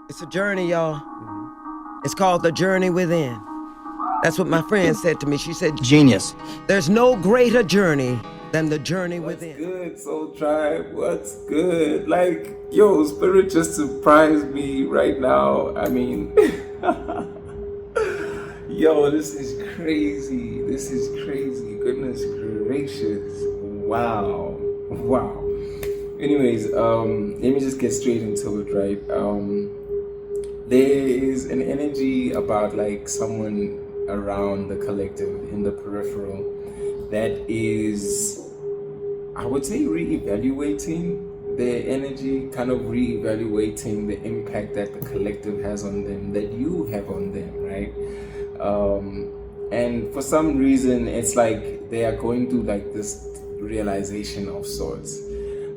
It's a journey, y'all. It's called The Journey Within. That's what my friend said to me. She said, Genius. there's no greater journey than the journey What's within. good, Soul Tribe? What's good? Like, yo, Spirit just surprised me right now. I mean, yo, this is crazy. This is crazy. Goodness gracious. Wow. Wow. Anyways, let me just get straight into it, right? There is an energy about like someone around the collective in the peripheral that is, I would say, reevaluating their energy, kind of reevaluating the impact that the collective has on them, that you have on them, right? And for some reason, it's like they are going through like this realization of sorts.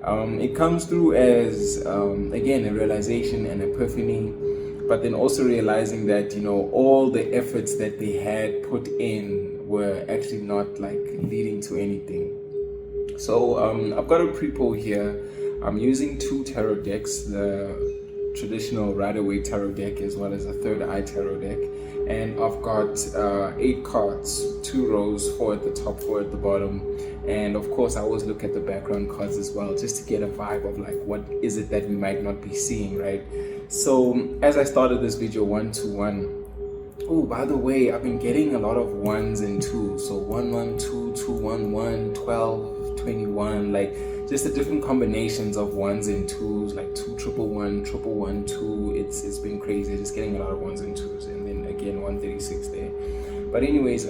It comes through as, again, a realization, an epiphany, but then also realizing that, you know, all the efforts that they had put in were actually not like leading to anything. So I've got a pre-poll here. I'm using 2 tarot decks, the traditional Rider-Waite tarot deck as well as a Third Eye tarot deck. And I've got 8 cards, 2 rows, 4 at the top, 4 at the bottom. And of course, I always look at the background cards as well, just to get a vibe of like, what is it that we might not be seeing, right? So as I started this video 1-1, oh, by the way, I've been getting a lot of 1s and 2s. So 1-1-2, 2-1-1, 12, 21, like just the different combinations of 1s and 2s, like 2-1-1, 1-1-1-2. It's been crazy, just getting a lot of 1s and 2s, and then again 136 there. But anyways,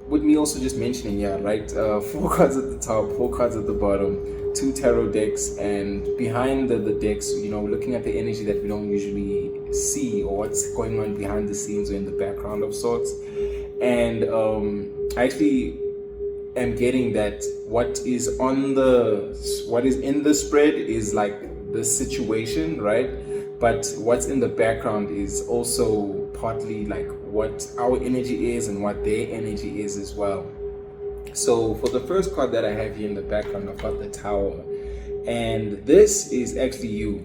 with me also just mentioning, yeah, right, 4 cards at the top, 4 cards at the bottom, 2 tarot decks, and behind the decks, you know, looking at the energy that we don't usually see, or what's going on behind the scenes or in the background of sorts. And I actually am getting that what is in the spread is like the situation, right? But what's in the background is also partly like what our energy is and what their energy is as well. So for the first card that I have here in the background, I've got the Tower. And this is actually you.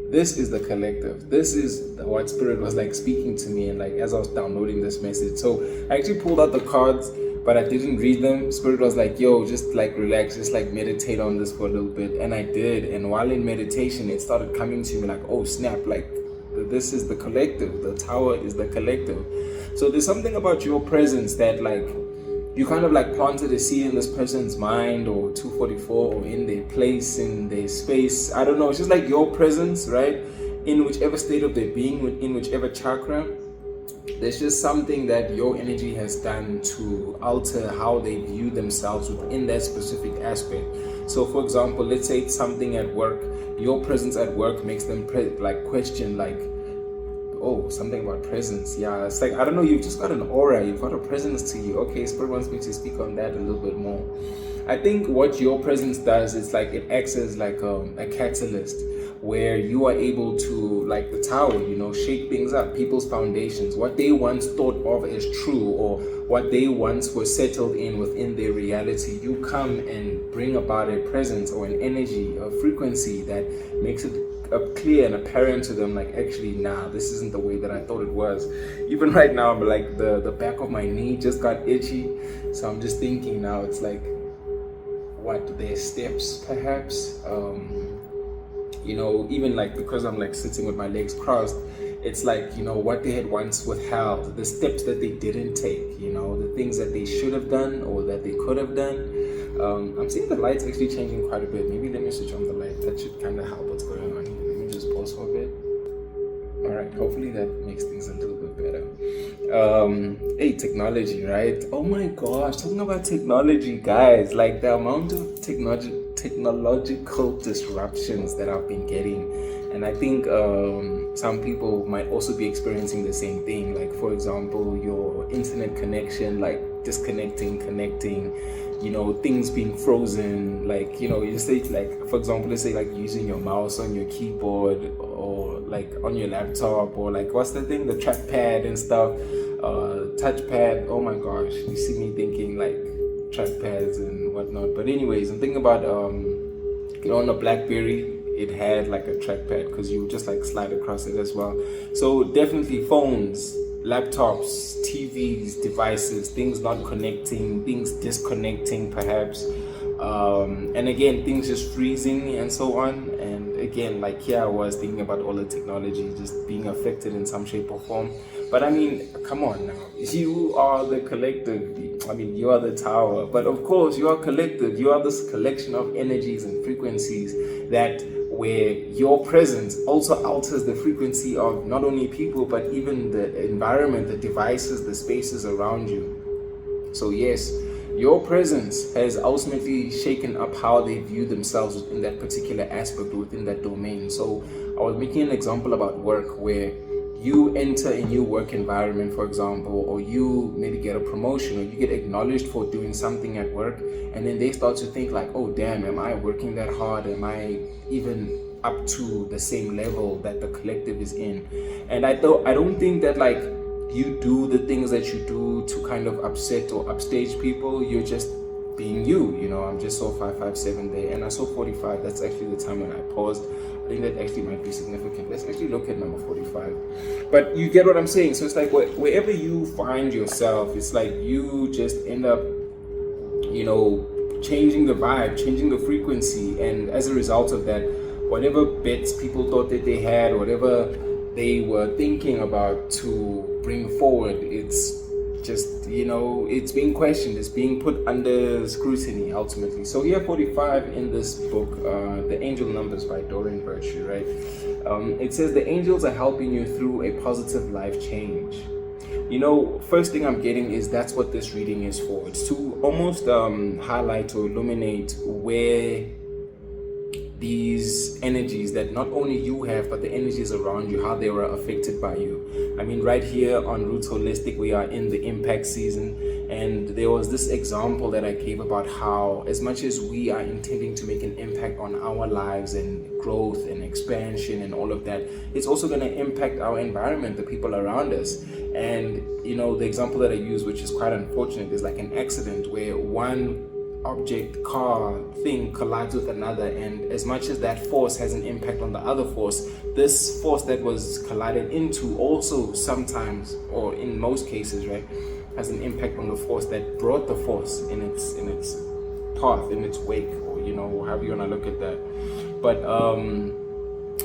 This is the collective. This is what Spirit was like speaking to me, and like as I was downloading this message. So I actually pulled out the cards, but I didn't read them. Spirit was like, yo, just like relax, just like meditate on this for a little bit. And I did. And while in meditation, it started coming to me like, oh snap, like this is the collective. The Tower is the collective. So there's something about your presence that like you kind of like planted a seed in this person's mind, or 244, or in their place, in their space. I don't know. It's just like your presence, right? In whichever state of their being, in whichever chakra. There's just something that your energy has done to alter how they view themselves within that specific aspect. So for example, let's say it's something at work. Your presence at work makes them question like, oh, something about presence. Yeah, it's like, I don't know, you've just got an aura, you've got a presence to you. Okay, Spirit wants me to speak on that a little bit more. I think what your presence does is like it acts as like a catalyst, where you are able to, like the Tower, you know, shake things up, people's foundations, what they once thought of as true, or what they once were settled in within their reality. You come and bring about a presence or an energy, a frequency that makes it clear and apparent to them, like, actually, nah, this isn't the way that I thought it was. Even right now, but like the back of my knee just got itchy, so I'm just thinking now, it's like, what, their steps perhaps, you know, even like because I'm like sitting with my legs crossed, it's like, you know, what they had once withheld, the steps that they didn't take, you know, the things that they should have done or that they could have done. I'm seeing the lights actually changing quite a bit. Maybe let me switch on the light. That should kind of help what's going on here. Let me just pause for a bit. All right, hopefully that makes things a little bit better. Hey, technology, right? Oh my gosh, talking about technology, guys, like the amount of technological disruptions that I've been getting. And I think some people might also be experiencing the same thing. Like, for example, your internet connection, like disconnecting, connecting, you know, things being frozen. Like, you know, you say, like, for example, let's say like using your mouse on your keyboard, or like on your laptop, or like, what's the thing, the trackpad and stuff, touchpad. Oh my gosh, you see me thinking like trackpads and whatnot. But anyways, I'm thinking about you know, on a BlackBerry, it had like a trackpad, because you just like slide across it as well. So definitely phones, laptops, TVs, devices, things not connecting, things disconnecting perhaps, and again, things just freezing and so on. And again, like here I was thinking about all the technology just being affected in some shape or form. But I mean, come on now, you are the collective. I mean, you are the tower, but of course you are collective. You are this collection of energies and frequencies that where your presence also alters the frequency of not only people, but even the environment, the devices, the spaces around you. So yes, your presence has ultimately shaken up how they view themselves in that particular aspect within that domain. So I was making an example about work, where you enter a new work environment, for example, or you maybe get a promotion, or you get acknowledged for doing something at work, and then they start to think like, oh damn, am I working that hard? Am I even up to the same level that the collective is in? And I don't think that like you do the things that you do to kind of upset or upstage people. You're just being you, you know. I'm just saw 557 there, and I saw 45. That's actually the time when I paused. I think that actually might be significant. Let's actually look at number 45. But you get what I'm saying. So it's like wherever you find yourself, it's like you just end up, you know, changing the vibe, changing the frequency. And as a result of that, whatever bets people thought that they had, whatever they were thinking about to bring forward, it's just, you know, it's being questioned, it's being put under scrutiny ultimately. So here 45 in this book, The Angel Numbers by Doreen Virtue, right? It says the angels are helping you through a positive life change. You know, first thing I'm getting is that's what this reading is for. It's to almost highlight or illuminate where these energies that not only you have, but the energies around you, how they were affected by you. I mean, right here on Roots Holistic, we are in the impact season, and there was this example that I gave about how as much as we are intending to make an impact on our lives and growth and expansion and all of that, it's also going to impact our environment, the people around us. And you know, the example that I use, which is quite unfortunate, is like an accident where one object, car, thing collides with another, and as much as that force has an impact on the other force, this force that was collided into also sometimes, or in most cases, right, has an impact on the force that brought the force in its path, in its wake, or you know, however you want to look at that. But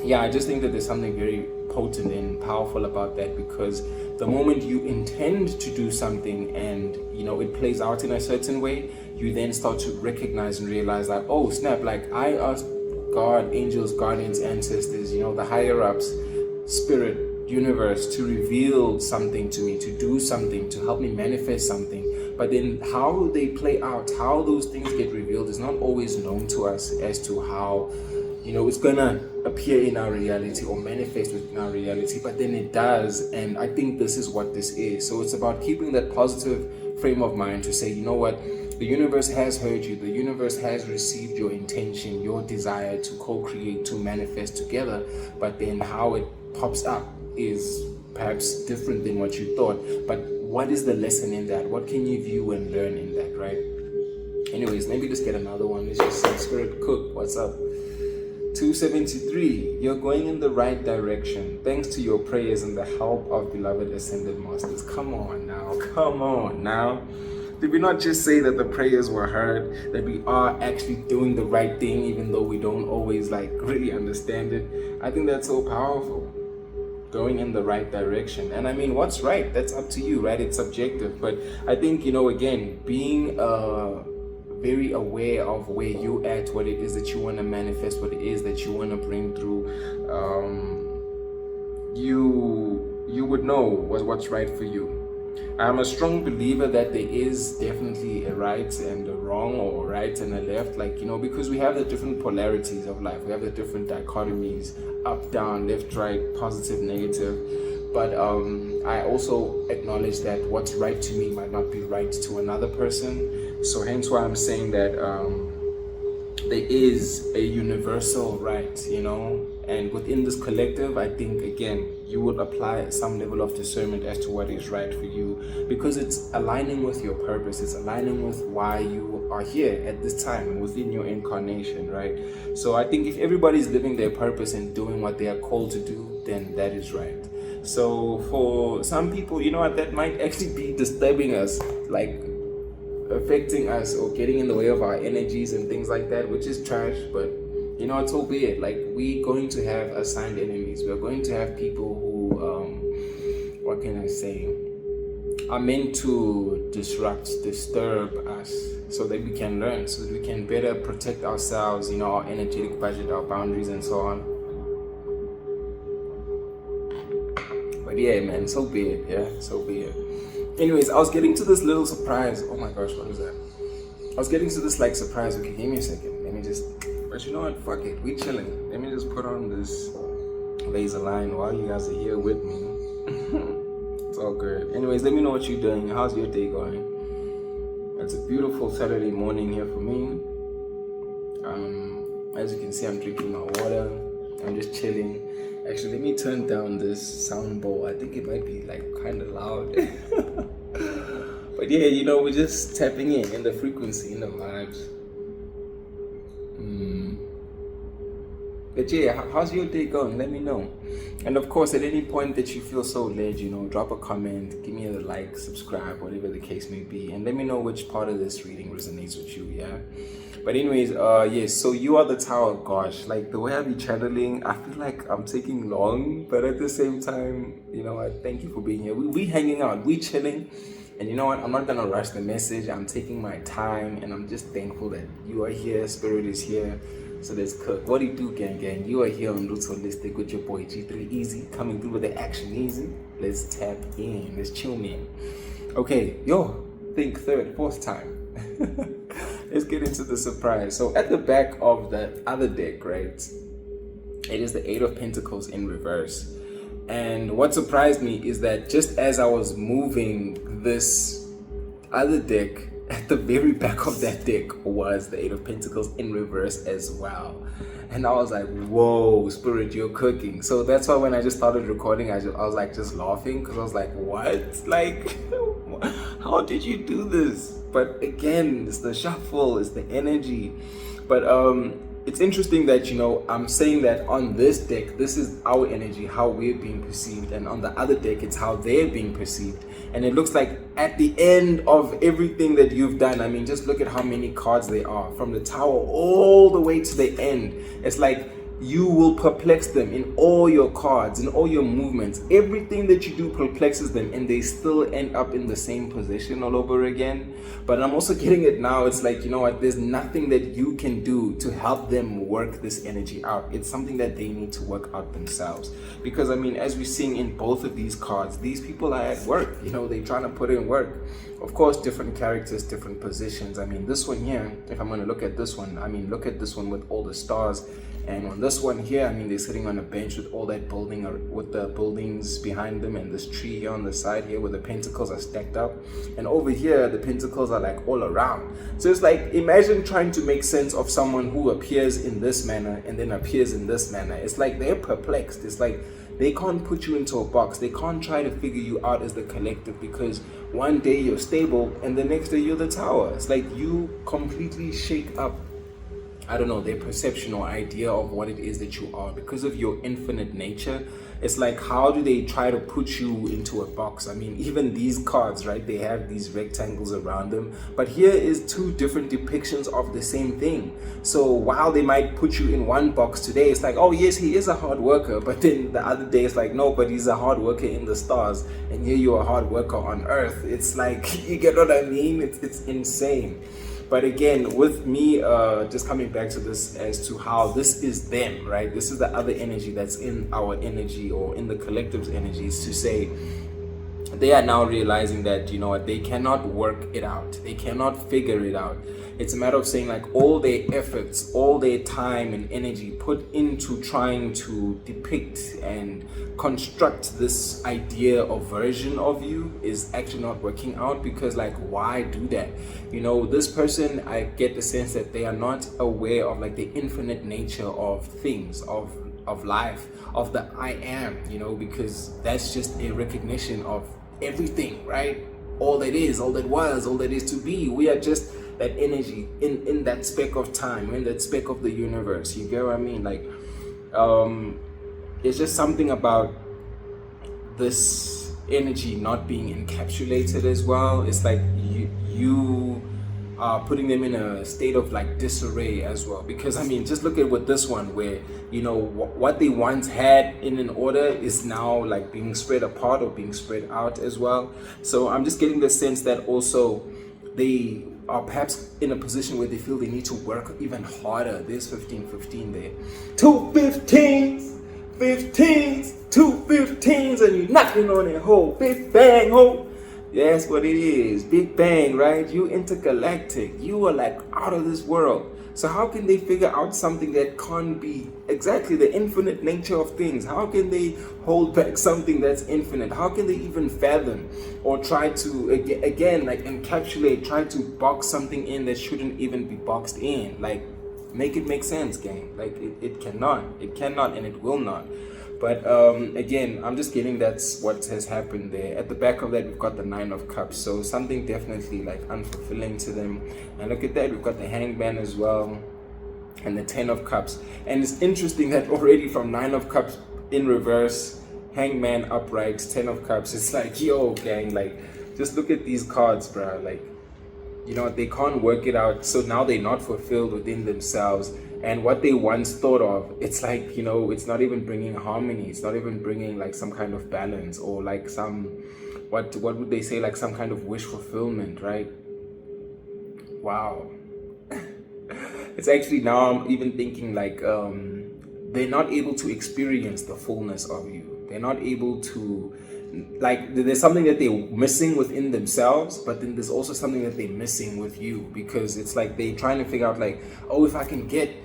yeah, I just think that there's something very potent and powerful about that, because the moment you intend to do something and you know it plays out in a certain way, you then start to recognize and realize like, oh snap, like I asked God, angels, guardians, ancestors, you know, the higher ups, spirit, universe, to reveal something to me, to do something, to help me manifest something. But then how they play out, how those things get revealed is not always known to us as to how, you know, it's gonna appear in our reality or manifest within our reality, but then it does. And I think this is what this is. So it's about keeping that positive frame of mind to say, you know what, the universe has heard you, the universe has received your intention, your desire to co-create, to manifest together, but then how it pops up is perhaps different than what you thought. But what is the lesson in that? What can you view and learn in that, right? Anyways, maybe let's get another one. Let's just say, Spirit Cook, what's up? 273, you're going in the right direction thanks to your prayers and the help of beloved ascended masters. Come on now. Did we not just say that the prayers were heard, that we are actually doing the right thing even though we don't always like really understand it? I think that's so powerful. Going in the right direction. And I mean, what's right? That's up to you, right? It's subjective. But I think, you know, again, being very aware of where you at, what it is that you want to manifest, what it is that you want to bring through, you would know what's right for you. I'm a strong believer that there is definitely a right and a wrong, or right and a left, like, you know, because we have the different polarities of life. We have the different dichotomies, up, down, left, right, positive, negative. But I also acknowledge that what's right to me might not be right to another person. So hence why I'm saying that there is a universal right, and within this collective, I think, again, you would apply some level of discernment as to what is right for you, because it's aligning with your purpose, it's aligning with why you are here at this time within your incarnation, right? So I think if everybody's living their purpose and doing what they are called to do, then that is right. So for some people, that might actually be disturbing us, like affecting us or getting in the way of our energies and things like that, which is trash, but it's all be it. Like, we're going to have assigned enemies. We're going to have people who what can I say, are meant to disturb us, so that we can learn, so that we can better protect ourselves, our energetic budget, our boundaries, and so on. But yeah, man, so be it. Yeah, so be it. Anyways, I was getting to this little surprise. Oh my gosh, what was that? I was getting to this surprise. Okay, give me a second. Let me just. But you know what? Fuck it. We chilling. Let me just put on this laser line while you guys are here with me. It's all good. Anyways, let me know what you're doing. How's your day going? It's a beautiful Saturday morning here for me. As you can see, I'm drinking my water. I'm just chilling. Actually, let me turn down this sound bowl. I think it might be kind of loud. But yeah, we're just tapping in the frequency, in the vibes. But yeah, how's your day going? Let me know. And of course, at any point that you feel so led, drop a comment, give me a like, subscribe, whatever the case may be, and let me know which part of this reading resonates with you. Yeah. But anyways, yes, so you are the Tower. Gosh, the way I be channeling, I feel like I'm taking long, but at the same time, I thank you for being here. We hanging out, we chilling, and you know what? I'm not gonna rush the message. I'm taking my time, and I'm just thankful that you are here. Spirit is here. So let's cook. What do you do, gang? You are here on Roots Holistic with your boy G3 Easy, coming through with the action easy. Let's tap in. Let's tune in. Okay, think third, fourth time. Let's get into the surprise. So at the back of the other deck, right, it is the Eight of Pentacles in reverse. And what surprised me is that just as I was moving this other deck, at the very back of that deck was the Eight of Pentacles in reverse as well. And I was like, whoa, Spirit, you're cooking. So that's why when I just started recording, I was just laughing, because I was like, what? How did you do this? But again, it's the shuffle, it's the energy. But it's interesting that, I'm saying that on this deck, this is our energy, how we're being perceived. And on the other deck, it's how they're being perceived. And it looks like at the end of everything that you've done, I mean, just look at how many cards there are. From the Tower all the way to the end. It's like you will perplex them in all your cards, in all your movements. Everything that you do perplexes them, and they still end up in the same position all over again. But I'm also getting it now. It's like, you know what? There's nothing that you can do to help them work this energy out. It's something that they need to work out themselves. Because, I mean, as we're seeing in both of these cards, these people are at work. They're trying to put in work. Of course, different characters, different positions. I mean, this one here, if I'm going to look at this one, I mean, look at this one with all the stars. And on this one here, I mean, they're sitting on a bench with all that building, or with the buildings behind them, and this tree here on the side here where the pentacles are stacked up. And over here, the pentacles are all around. So it's like, imagine trying to make sense of someone who appears in this manner and then appears in this manner. It's like they're perplexed. It's like they can't put you into a box. They can't try to figure you out as the collective, because one day you're stable and the next day you're the Tower. It's like you completely shake up, I don't know, their perception or idea of what it is that you are, because of your infinite nature. It's like, how do they try to put you into a box? I mean, even these cards, right, they have these rectangles around them, but here is two different depictions of the same thing. So while they might put you in one box today, it's like, oh yes, he is a hard worker, but then the other day it's like, no, but he's a hard worker in the stars, and here you're a hard worker on earth. It's like, you get what I mean? It's insane. But again, with me, just coming back to this as to how this is them, right? This is the other energy that's in our energy, or in the collective's energies, to say, they are now realizing that, you know what, they cannot work it out, they cannot figure it out. It's a matter of saying like all their efforts, all their time and energy put into trying to depict and construct this idea or version of you is actually not working out, because like, why do that? You know, this person, I get the sense that they are not aware of like the infinite nature of things, of life, of the I am, you know, because that's just a recognition of everything, right? All that is, all that was, all that is to be. We are just that energy in that speck of time, in that speck of the universe. You get what I mean? Like, it's just something about this energy not being encapsulated as well. It's like you are putting them in a state of like disarray as well, because I mean, just look at what this one, where, you know, what they once had in an order is now like being spread apart or being spread out as well. So I'm just getting the sense that also they are perhaps in a position where they feel they need to work even harder. There's 15 there, 2 15s, 2 15s, and you're knocking on it, ho, big bang, ho. That's what it is, big bang, right? You intergalactic, you are like out of this world. So how can they figure out something that can't be exactly the infinite nature of things? How can they hold back something that's infinite? How can they even fathom or try to, again, like encapsulate, try to box something in that shouldn't even be boxed in? Like, make it make sense, gang. Like, it cannot, and it will not. But again, I'm just getting that's what has happened there. At the back of that, we've got the 9 of Cups. So something definitely like unfulfilling to them. And look at that, we've got the Hangman as well, and the 10 of Cups. And it's interesting that already from 9 of Cups in reverse, Hangman upright, 10 of Cups. It's like, yo, gang, like, just look at these cards, bro. Like, you know, they can't work it out. So now they're not fulfilled within themselves. And what they once thought of, it's like, you know, it's not even bringing harmony. It's not even bringing like some kind of balance, or like some, what would they say, like some kind of wish fulfillment, right? Wow. It's actually, now I'm even thinking like, they're not able to experience the fullness of you. They're not able to, like, there's something that they're missing within themselves, but then there's also something that they're missing with you, because it's like they're trying to figure out like, oh, if I can get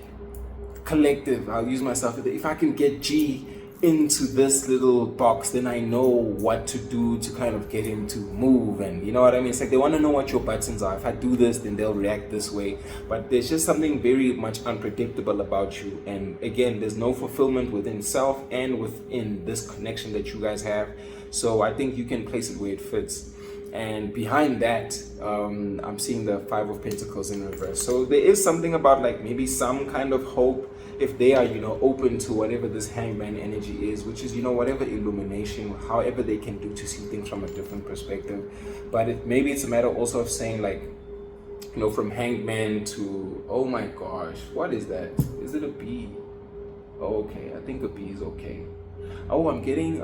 collective, I'll use myself, if I can get G into this little box, then I know what to do to kind of get him to move. And you know what I mean? It's like they want to know what your buttons are. If I do this, then they'll react this way. But there's just something very much unpredictable about you. And again, there's no fulfillment within self and within this connection that you guys have. So I think you can place it where it fits. And behind that, I'm seeing the 5 of Pentacles in reverse. So there is something about like maybe some kind of hope, if they are, you know, open to whatever this Hangman energy is, which is, you know, whatever illumination, however they can do to see things from a different perspective. But maybe it's a matter also of saying like, you know, from Hangman to, oh my gosh, what is that? Is it a B? Oh, okay, I think a B is okay. Oh, I'm getting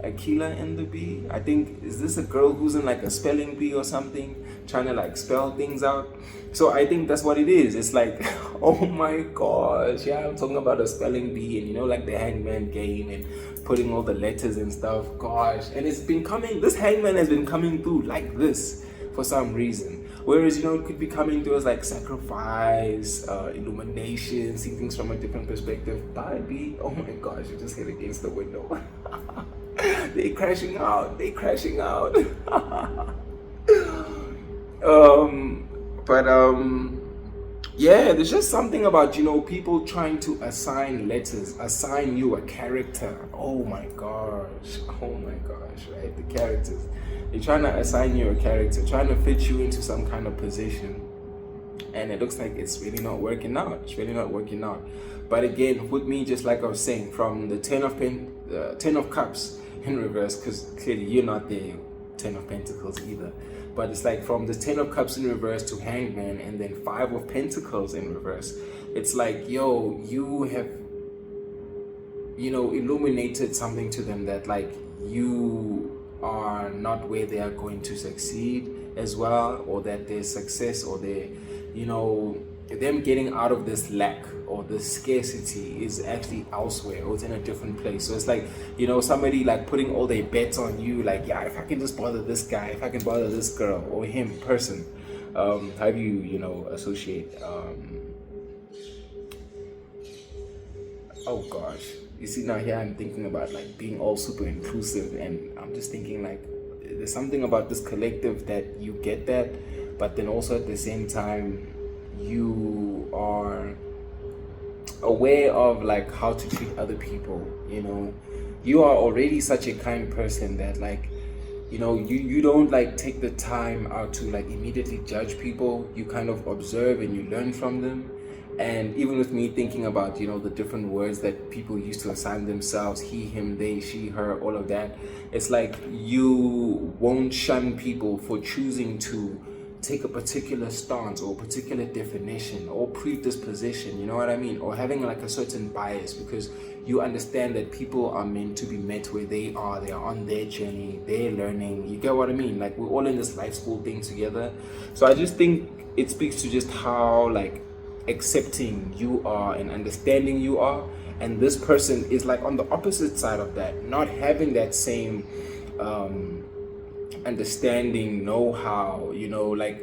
Aquila in the B. I think, is this a girl who's in like a spelling bee or something, trying to like spell things out? So I think that's what it is. It's like, oh my gosh, yeah, I'm talking about a spelling bee, and you know, like the Hangman game and putting all the letters and stuff. Gosh, and it's been coming, this Hangman has been coming through like this for some reason. Whereas, you know, it could be coming to us like sacrifice, illumination, see things from a different perspective. By B, oh my gosh, you just hit against the window. They crashing out. Yeah, there's just something about, you know, people trying to assign letters, assign you a character. Oh my gosh, right? The characters. They're trying to assign you a character, trying to fit you into some kind of position. And it looks like it's really not working out. But again, with me, just like I was saying, from the 10 of Cups in reverse, because clearly you're not the 10 of Pentacles either. But it's like from the 10 of Cups in reverse to Hangman, and then 5 of Pentacles in reverse. It's like, yo, you have, you know, illuminated something to them that like you are not where they are going to succeed as well, or that their success or their, you know, them getting out of this lack or this scarcity is actually elsewhere, or it's in a different place. So it's like, somebody like putting all their bets on you, like, yeah, if I can just bother this guy, if I can bother this girl or him person. How do you associate oh gosh, you see, now here I'm thinking about like being all super inclusive, and I'm just thinking like there's something about this collective that you get that, but then also at the same time you are aware of like how to treat other people. You are already such a kind person that like you don't like take the time out to like immediately judge people. You kind of observe and you learn from them. And even with me thinking about the different words that people used to assign themselves, he, him, they, she, her, all of that, it's like you won't shun people for choosing to take a particular stance or a particular definition or predisposition, you know what I mean, or having like a certain bias, because you understand that people are meant to be met where they are on their journey, they're learning, you get what I mean, like we're all in this life school thing together. So I just think it speaks to just how like accepting you are and understanding you are, and this person is like on the opposite side of that, not having that same understanding, know-how, like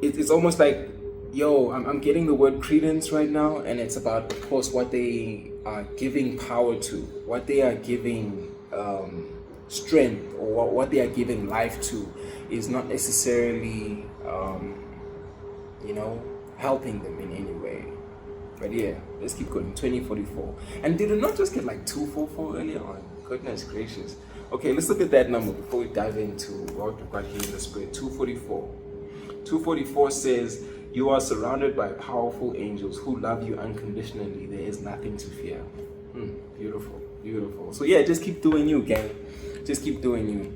it's almost like, I'm getting the word credence right now, and it's about, of course, what they are giving power to, what they are giving strength, or what they are giving life to is not necessarily helping them in any way. But yeah, let's keep going. 2044. And did it not just get like 244 earlier on? Goodness gracious. Okay, let's look at that number before we dive into what we've got here in the spirit. 244. 244 says, you are surrounded by powerful angels who love you unconditionally. There is nothing to fear. Beautiful, beautiful. So yeah, just keep doing you, gang. Just keep doing you.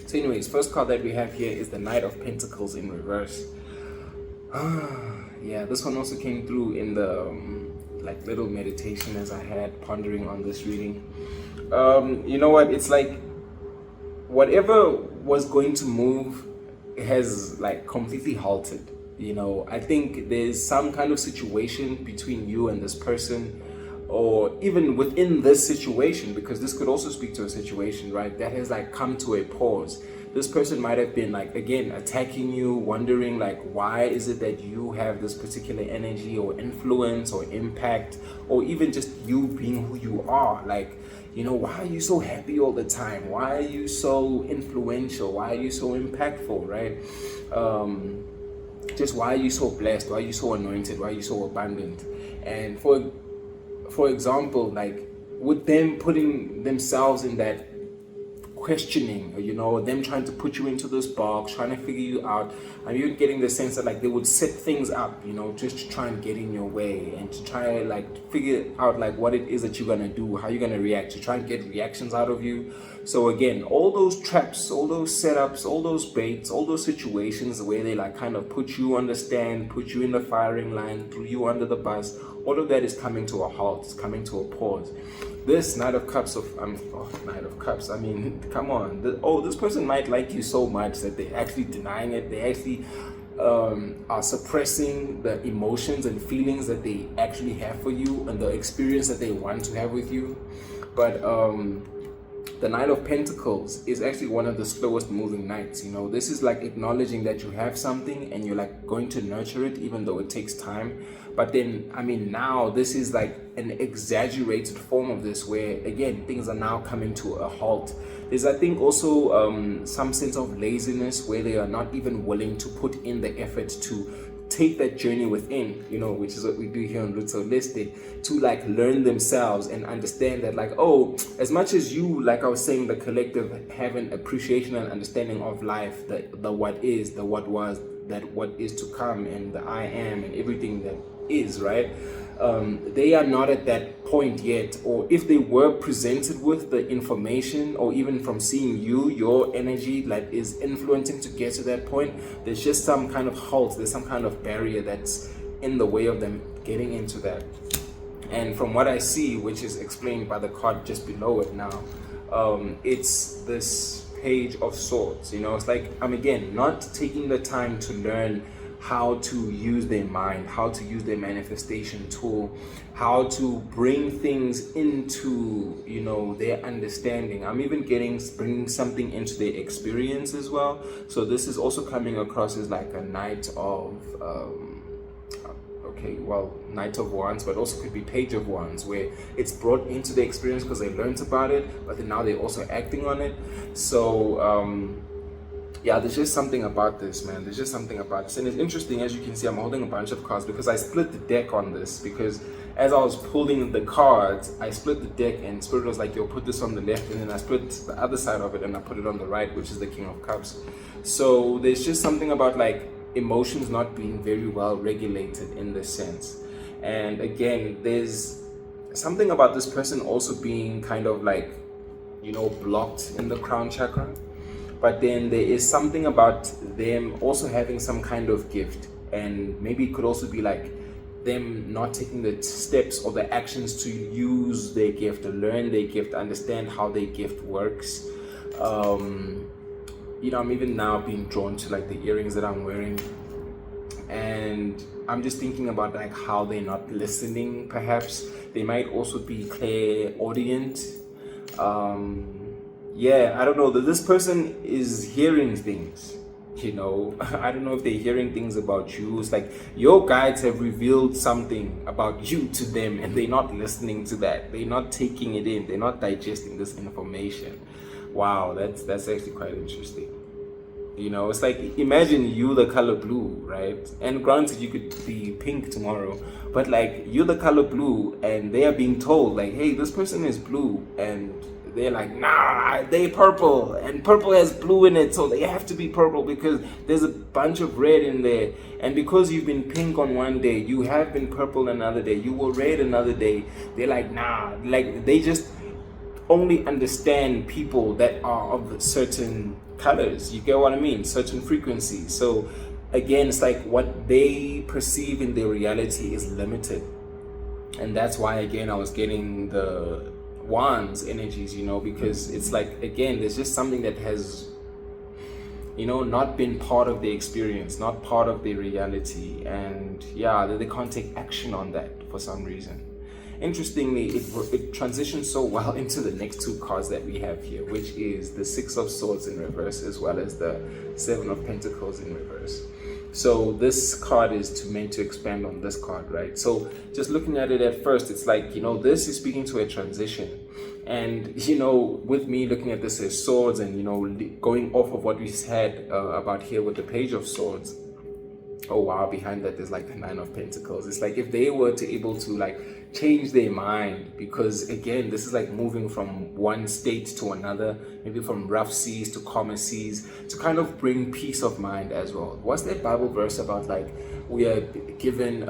So anyways, first card that we have here is the Knight of Pentacles in reverse. Yeah, this one also came through in the like little meditation as I had pondering on this reading. You know what? It's like whatever was going to move has like completely halted. I think there's some kind of situation between you and this person, or even within this situation, because this could also speak to a situation, right, that has like come to a pause. This person might have been like, again, attacking you, wondering like, why is it that you have this particular energy or influence or impact, or even just you being who you are. Like, why are you so happy all the time? Why are you so influential? Why are you so impactful, right? Just why are you so blessed? Why are you so anointed? Why are you so abundant? And for example, like with them putting themselves in that questioning, or them trying to put you into this box, trying to figure you out, I'm even getting the sense that like they would set things up, just to try and get in your way and to try like figure out like what it is that you're gonna do, how you're gonna react, to try and get reactions out of you. So again, all those traps, all those setups, all those baits, all those situations where they like kind of put you on the stand, put you in the firing line, threw you under the bus, all of that is coming to a halt, it's coming to a pause. This Knight of Cups Knight of Cups, I mean, come on. This person might like you so much that they're actually denying it. They actually are suppressing the emotions and feelings that they actually have for you and the experience that they want to have with you. But the Knight of Pentacles is actually one of the slowest moving knights. This is like acknowledging that you have something and you're like going to nurture it, even though it takes time. But then, I mean, now this is like an exaggerated form of this, where again, things are now coming to a halt. There's, I think, also some sense of laziness where they are not even willing to put in the effort to take that journey within, which is what we do here on Roots Holistic, to like learn themselves and understand that like, as much as you, like I was saying, the collective have an appreciation and understanding of life, the what is, the what was, that what is to come, and the I am, and everything that is, right? They are not at that point yet, or if they were presented with the information, or even from seeing your energy that is influencing to get to that point, there's just some kind of halt, there's some kind of barrier that's in the way of them getting into that. And from what I see, which is explained by the card just below it now, it's this Page of Swords. It's like I'm again not taking the time to learn how to use their mind, how to use their manifestation tool, how to bring things into, you know, their understanding. I'm even bringing something into their experience as well. So this is also coming across as like a night of Knight of Wands, but also could be Page of Wands, where it's brought into the experience because they learned about it, but then now they're also acting on it. So yeah, there's just something about this, man. There's just something about this. And it's interesting, as you can see, I'm holding a bunch of cards because I split the deck on this, because as I was pulling the cards, I split the deck and Spirit was like, yo, put this on the left, and then I split the other side of it and I put it on the right, which is the King of Cups. So there's just something about like emotions not being very well regulated in this sense. And again, there's something about this person also being kind of like, you know, blocked in the crown chakra. But then there is something about them also having some kind of gift, and maybe it could also be like them not taking the steps or the actions to use their gift, to learn their gift, understand how their gift works. You know, I'm even now being drawn to like the earrings that I'm wearing, and I'm just thinking about like how they're not listening. Perhaps they might also be clairaudient. Yeah, I don't know, that this person is hearing things, you know. I don't know if they're hearing things about you. It's like your guides have revealed something about you to them, and they're not listening to that. They're not taking it in. They're not digesting this information. Wow, that's actually quite interesting. You know, it's like, imagine you the color blue, right? And granted, you could be pink tomorrow, but like you're the color blue and they are being told like, hey, this person is blue, and they're like, nah, they purple, and purple has blue in it, so they have to be purple because there's a bunch of red in there. And because you've been pink on one day, you have been purple another day, you were red another day. They're like, nah, like they just only understand people that are of certain colors. You get what I mean? Certain frequencies. So again, it's like what they perceive in their reality is limited. And that's why, again, I was getting the wands energies, you know, because it's like, again, there's just something that has, you know, not been part of the experience, not part of the reality, and yeah, they can't take action on that for some reason. Interestingly, it transitions so well into the next two cards that we have here, which is the Six of Swords in reverse as well as the Seven of Pentacles in reverse. So this card is meant to expand on this card, right? So just looking at it at first, it's like, you know, this is speaking to a transition. And, you know, with me looking at this as swords and, you know, going off of what we had about here with the Page of Swords, oh wow, behind that there's like the Nine of Pentacles. It's like if they were to able to like change their mind, because again, this is like moving from one state to another, maybe from rough seas to calmer seas, to kind of bring peace of mind as well. What's that Bible verse about, like we are given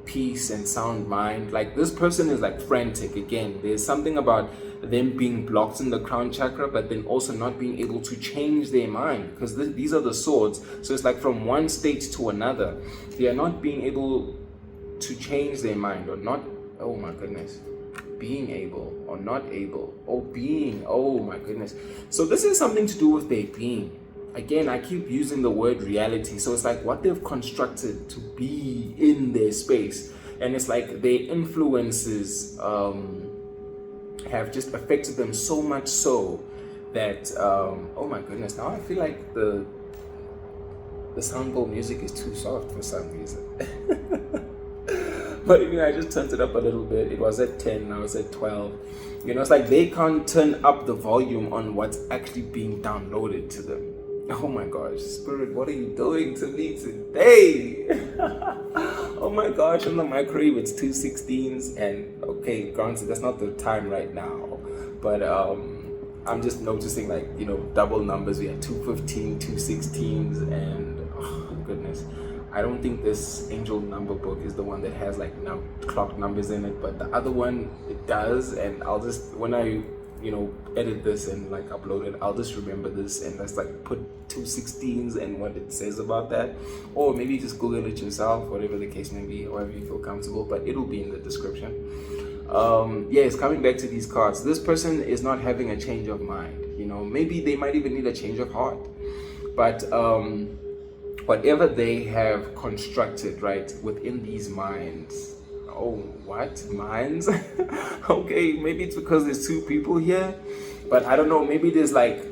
peace and sound mind? Like this person is like frantic. Again, there's something about them being blocked in the crown chakra, but then also not being able to change their mind, because these are the swords. So it's like from one state to another, they are not being able to change their mind, or not, oh my goodness, being able or not able, or being, oh my goodness. So this is something to do with their being. Again, I keep using the word reality. So it's like what they've constructed to be in their space. And it's like their influences have just affected them so much so that, oh my goodness, now I feel like the sound bowl music is too soft for some reason. But you know, I just turned it up a little bit. It was at 10, now it's at 12. You know, it's like they can't turn up the volume on what's actually being downloaded to them. Oh my gosh, Spirit, what are you doing to me today? Oh my gosh, on the microwave it's 2:16s, and okay, granted, that's not the time right now, but I'm just noticing, like, you know, double numbers. We have 2:15, 2:16s, and oh goodness, I don't think this angel number book is the one that has like clock numbers in it, but the other one, it does. And I'll just, when I, you know, edit this and like upload it, I'll just remember this and let's like put 2:16s and what it says about that, or maybe just Google it yourself, whatever the case may be, however you feel comfortable, but it'll be in the description. Yes, coming back to these cards, this person is not having a change of mind. You know, maybe they might even need a change of heart, but whatever they have constructed, right, within these minds. Oh, what? Minds? Okay, maybe it's because there's two people here, but I don't know, maybe there's like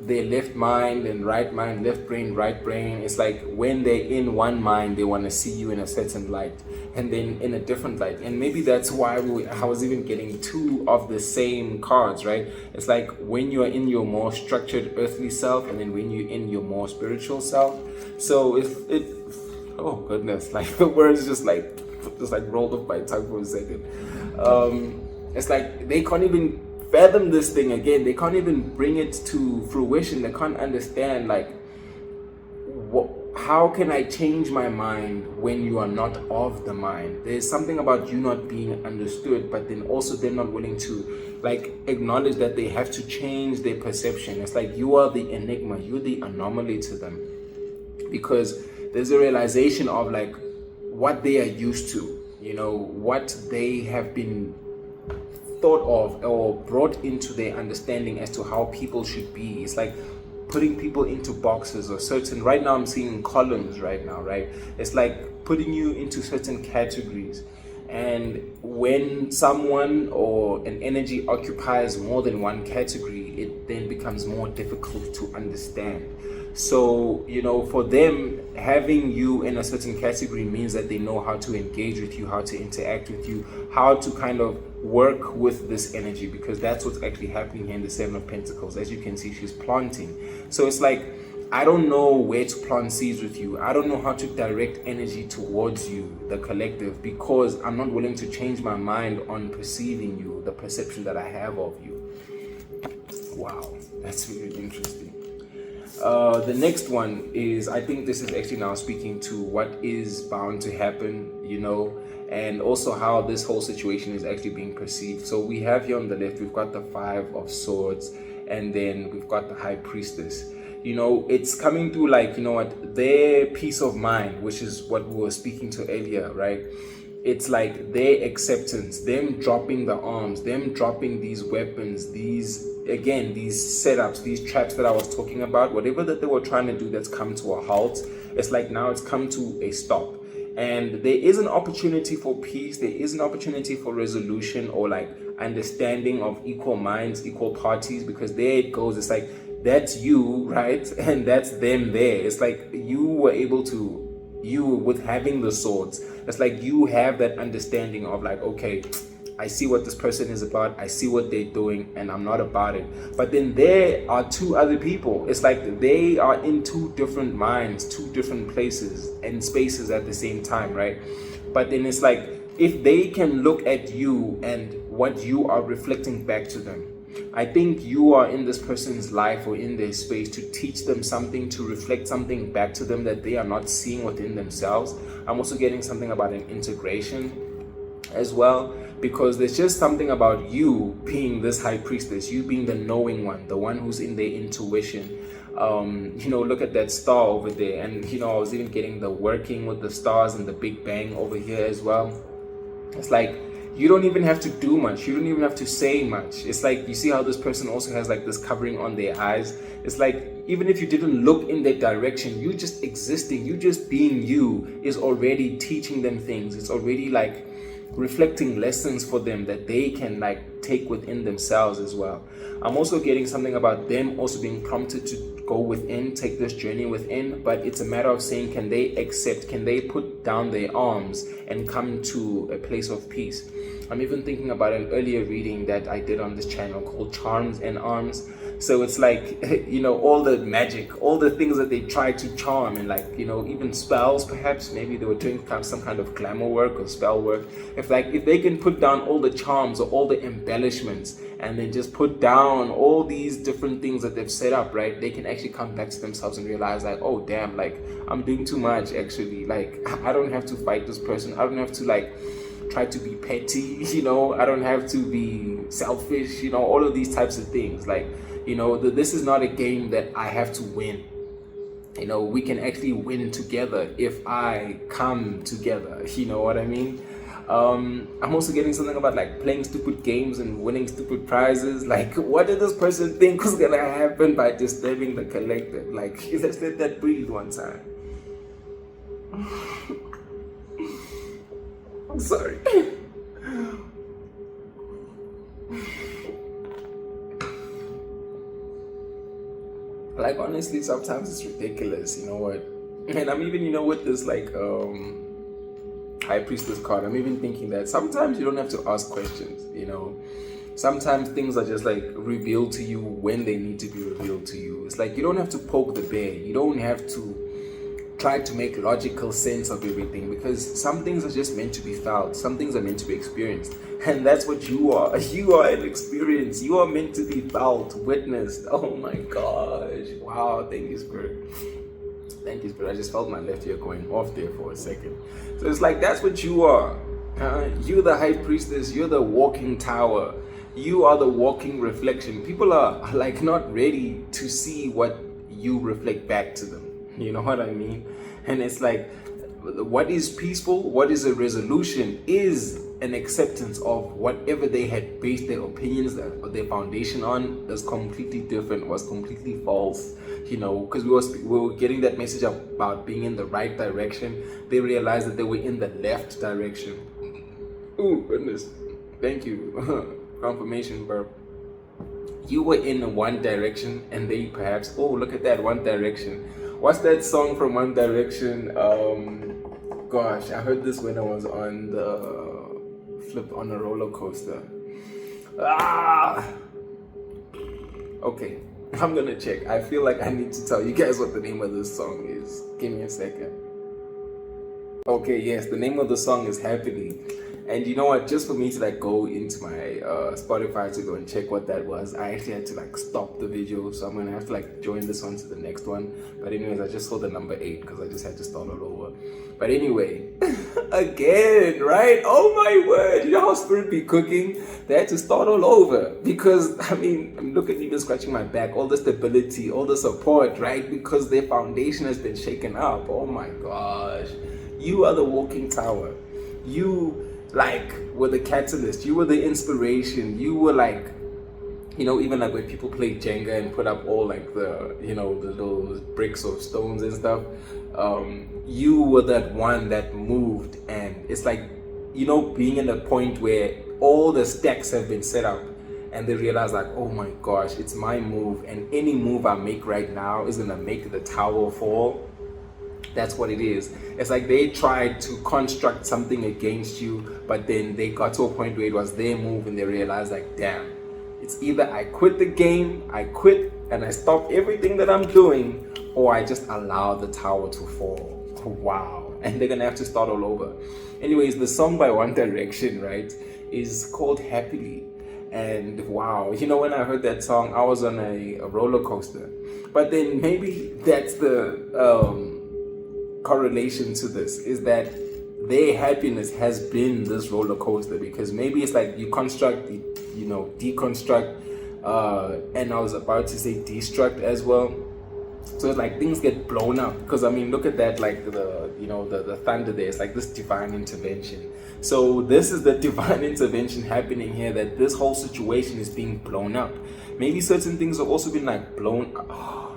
their left mind and right mind, left brain, right brain. It's like when they're in one mind, they want to see you in a certain light, and then in a different light. And maybe that's why I was even getting two of the same cards, right? It's like when you're in your more structured earthly self, and then when you're in your more spiritual self. So oh goodness, like the words just like rolled off my tongue for a second. It's like they can't even fathom this thing again. They can't even bring it to fruition. They can't understand, like, how can I change my mind when you are not of the mind? There's something about you not being understood, but then also they're not willing to like acknowledge that they have to change their perception. It's like you are the enigma, you're the anomaly to them, because there's a realization of like what they are used to, you know, what they have been thought of or brought into their understanding as to how people should be. It's like putting people into boxes or certain, right now I'm seeing columns right now, right? It's like putting you into certain categories. And when someone or an energy occupies more than one category, it then becomes more difficult to understand. So, you know, for them, having you in a certain category means that they know how to engage with you, how to interact with you, how to kind of work with this energy, because that's what's actually happening here in the Seven of Pentacles. As you can see, she's planting. So it's like, I don't know where to plant seeds with you. I don't know how to direct energy towards you, the collective, because I'm not willing to change my mind on perceiving you, the perception that I have of you. Wow, that's really interesting. The next one is, I think this is actually now speaking to what is bound to happen, you know, and also how this whole situation is actually being perceived. So we have here on the left, we've got the Five of Swords, and then we've got the High Priestess. You know, it's coming through like, you know what, their peace of mind, which is what we were speaking to earlier, right? It's like their acceptance, them dropping the arms, them dropping these weapons, these setups, these traps that I was talking about, whatever that they were trying to do that's come to a halt. It's like now it's come to a stop. And there is an opportunity for peace. There is an opportunity for resolution, or like understanding of equal minds, equal parties, because there it goes. It's like, that's you, right? And that's them there. It's like you were able to, you with having the swords, it's like you have that understanding of like, okay, I see what this person is about, I see what they're doing, and I'm not about it. But then there are two other people. It's like they are in two different minds, two different places and spaces at the same time, right? But then it's like, if they can look at you and what you are reflecting back to them, I think you are in this person's life or in their space to teach them something, to reflect something back to them that they are not seeing within themselves. I'm also getting something about an integration as well, because there's just something about you being this High Priestess, you being the knowing one, the one who's in their intuition. You know, look at that star over there, and you know, I was even getting the working with the stars and the Big Bang over here as well. It's like, you don't even have to do much, you don't even have to say much. It's like, you see how this person also has like this covering on their eyes. It's like, even if you didn't look in that direction, you just existing, you just being you is already teaching them things. It's already like reflecting lessons for them that they can like take within themselves as well. I'm also getting something about them also being prompted to go within, take this journey within, but it's a matter of saying, can they accept, can they put down their arms and come to a place of peace? I'm even thinking about an earlier reading that I did on this channel called Charms and Arms. So it's like, you know, all the magic, all the things that they try to charm, and like, you know, even spells, perhaps maybe they were doing some kind of glamour work or spell work. If they can put down all the charms or all the embellishments and then just put down all these different things that they've set up, right, they can actually come back to themselves and realize like, oh damn, like I'm doing too much actually. Like I don't have to fight this person. I don't have to like try to be petty, you know, I don't have to be selfish, you know, all of these types of things. Like, you know, this is not a game that I have to win. You know, we can actually win together if I come together, you know what I mean? I'm also getting something about like playing stupid games and winning stupid prizes. Like, what did this person think was gonna happen by disturbing the collective? Like, let's let that breathe one time. I'm sorry. Like, honestly, sometimes it's ridiculous, you know what? And I'm even, with this, like, high priestess card, I'm even thinking that sometimes you don't have to ask questions, Sometimes things are just, like, revealed to you when they need to be revealed to you. It's like you don't have to poke the bear. You don't have to try to make logical sense of everything, because some things are just meant to be felt. Some things are meant to be experienced. And that's what you are. You are an experience. You are meant to be felt, witnessed. Oh my gosh. Wow. Thank you, Spirit. Thank you, Spirit. I just felt my left ear going off there for a second. So it's like, that's what you are. You're the high priestess. You're the walking tower. You are the walking reflection. People are like not ready to see what you reflect back to them. You know what I mean? And it's like, what is peaceful, what is a resolution, is an acceptance of whatever they had based their opinions, their foundation on, is completely different, was completely false. Because we were getting that message about being in the right direction. They realized that they were in the left direction. Oh goodness, thank you. Confirmation verb. You were in one direction, and they perhaps, oh, look at that, One Direction. What's that song from One Direction? Gosh, I heard this when I was on a roller coaster. Okay, I'm gonna check. I feel like I need to tell you guys what the name of this song is. Give me a second. Okay, yes, the name of the song is Happily. And you know what, just for me to like go into my Spotify to go and check what that was, I actually had to like stop the video, so I'm gonna have to like join this one to the next one. But anyways, I just saw the number 8 because I just had to start all over. But anyway, again, right? Oh my word, you know how Spirit be cooking? They had to start all over because, I'm looking at even scratching my back, all the stability, all the support, right? Because their foundation has been shaken up. Oh my gosh. You are the walking tower. You were the catalyst. You were the inspiration. You were like, even like when people play Jenga and put up all like the little bricks of stones and stuff, you were that one that moved. And it's like, being in a point where all the stacks have been set up and they realize like, oh my gosh, it's my move, and any move I make right now is gonna make the tower fall. That's what it is. It's like they tried to construct something against you, but then they got to a point where it was their move and they realized like, damn, it's either I quit the game, I quit and I stop everything that I'm doing, or I just allow the tower to fall. Wow. And they're gonna have to start all over. Anyways, the song by One Direction, right, is called Happily. And wow, when I heard that song, I was on a roller coaster. But then maybe that's the correlation to this, is that their happiness has been this roller coaster, because maybe it's like you construct, deconstruct, and I was about to say destruct as well. So it's like things get blown up, because look at that, like the thunder there. It's like this divine intervention. So this is the divine intervention happening here, that this whole situation is being blown up. Maybe certain things have also been like blown up.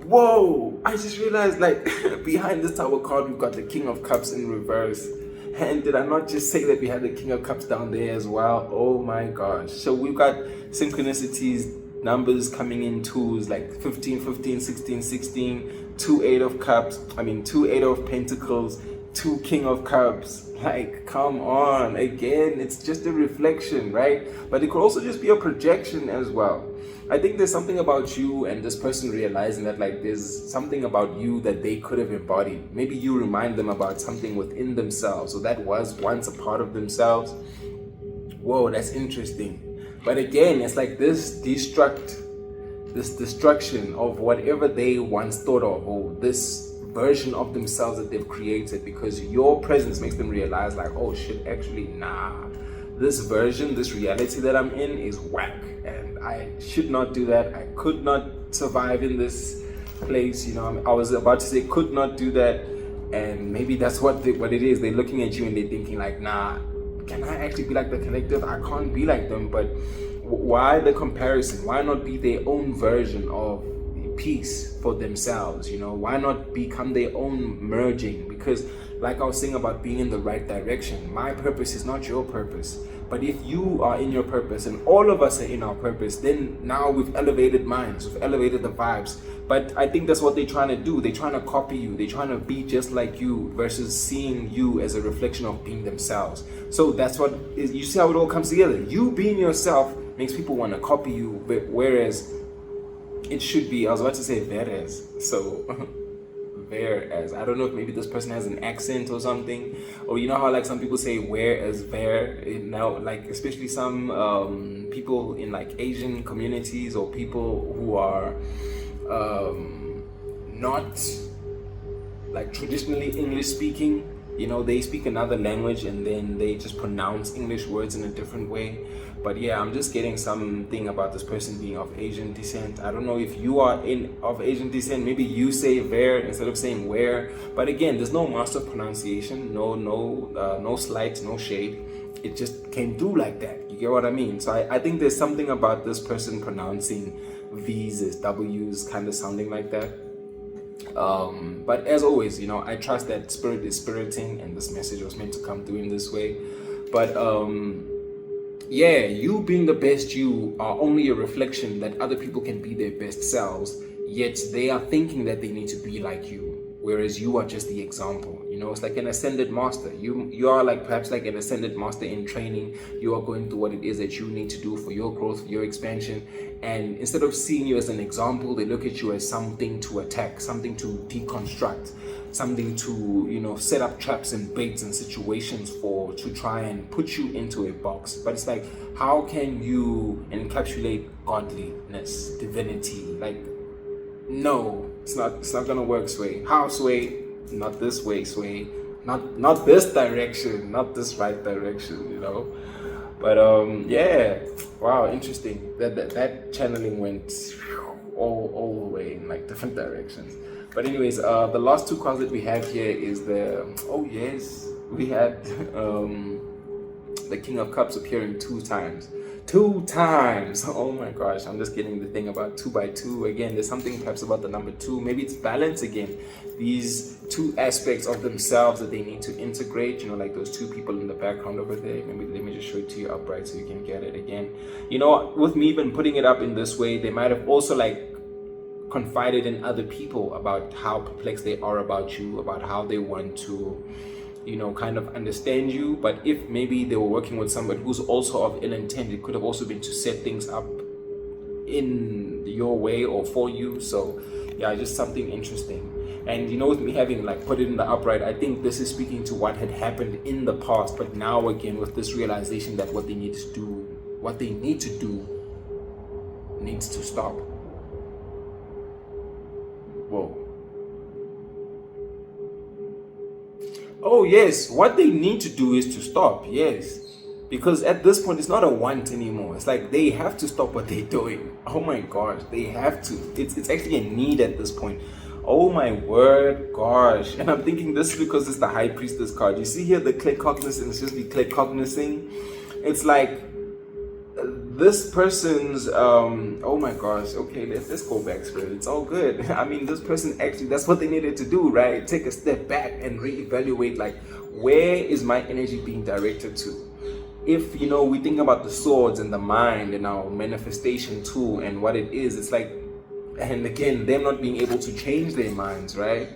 Whoa, I just realized like behind this tower card we've got the King of Cups in reverse. And did I not just say that we had the King of Cups down there as well? Oh my gosh. So we've got synchronicities, numbers coming in twos, like 15, 15, 16, 16, 2 8 of cups, 2 8 of pentacles, 2 King of Cups. Like, come on. Again, it's just a reflection, right? But it could also just be a projection as well. I think there's something about you and this person realizing that like there's something about you that they could have embodied. Maybe you remind them about something within themselves, so that was once a part of themselves. Whoa, that's interesting. But again, it's like this destruction of whatever they once thought of, or this version of themselves that they've created, because your presence makes them realize like, oh shit, actually nah, this version, this reality that I'm in is whack, and I should not do that. I could not survive in this place. I was about to say could not do that, and maybe that's what it is. They're looking at you and they're thinking like, nah, can I actually be like the collective? I can't be like them. But why the comparison? Why not be their own version of peace for themselves? Why not become their own merging? Because like I was saying about being in the right direction, my purpose is not your purpose. But if you are in your purpose and all of us are in our purpose, then now we've elevated minds, we've elevated the vibes. But I think that's what they're trying to do. They're trying to copy you. They're trying to be just like you versus seeing you as a reflection of being themselves. So that's what is, you see how it all comes together. You being yourself makes people want to copy you, whereas it should be, I was about to say whereas. So whereas, I don't know if maybe this person has an accent or something, or how like some people say whereas where, like especially some people in like Asian communities or people who are not like traditionally English speaking, they speak another language and then they just pronounce English words in a different way. But yeah, I'm just getting something about this person being of Asian descent. I don't know if you are of Asian descent. Maybe you say where instead of saying where. But again, there's no master pronunciation, no slight, no shade. It just came through like that. You get what I mean? So I think there's something about this person pronouncing V's as W's, kind of sounding like that. But as always, I trust that spirit is spiriting and this message was meant to come through in this way. But yeah, you being the best you are only a reflection that other people can be their best selves, yet they are thinking that they need to be like you, whereas you are just the example. It's like an ascended master. You are like perhaps like an ascended master in training. You are going through what it is that you need to do for your growth, your expansion. And instead of seeing you as an example, they look at you as something to attack, something to deconstruct, something to, set up traps and baits and situations to try and put you into a box. But it's like, how can you encapsulate godliness, divinity? Like, no, it's not gonna work, Sway. How, Sway? Not this way, Sway. Not this direction, not this right direction, But yeah, wow, interesting. That channeling went all the way in like different directions. But anyways, the last two cards that we have here is we had the King of Cups appearing two times. Oh my gosh, I'm just getting the thing about 2 by 2 again. There's something perhaps about the number 2. Maybe it's balance again. These two aspects of themselves that they need to integrate, like those two people in the background over there. Maybe let me just show it to you upright so you can get it again. With me even putting it up in this way, they might have also like confided in other people about how perplexed they are about you, about how they want to kind of understand you. But if maybe they were working with somebody who's also of ill intent, it could have also been to set things up in your way or for you. So yeah, just something interesting. And with me having like put it in the upright, I think this is speaking to what had happened in the past, but now again with this realization that what they need to do needs to stop. Whoa. Oh yes, what they need to do is to stop, yes. Because at this point, it's not a want anymore. It's like they have to stop what they're doing. Oh my gosh, they have to. It's actually a need at this point. Oh my word, gosh. And I'm thinking this is because it's the High Priestess card. You see here the claircognizance, it's just the claircognizing. It's like this person's oh my gosh, okay, let's go back, Spirit. It's all good. I mean, this person actually, that's what they needed to do, right? Take a step back and reevaluate, like, where is my energy being directed to? If we think about the swords and the mind and our manifestation tool and what it is, it's like, and again, them not being able to change their minds, right?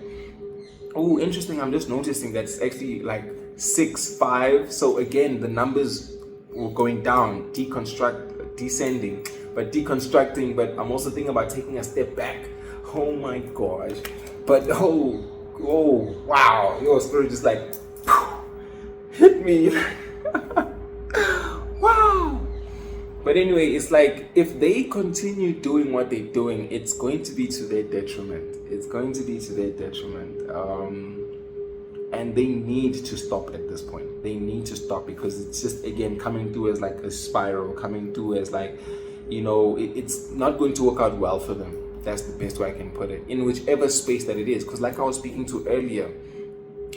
Oh, interesting. I'm just noticing that it's actually like 6, 5. So again, the numbers were going down, descending, but deconstructing. But I'm also thinking about taking a step back. Oh my gosh. But oh wow, your spirit just like hit me. Wow. But anyway, it's like if they continue doing what they're doing, it's going to be to their detriment. It's going to be to their detriment. And they need to stop at this point. They need to stop because it's just, again, coming through as like a spiral, coming through as like, it's not going to work out well for them. That's the best way I can put it. In whichever space that it is. Because like I was speaking to earlier,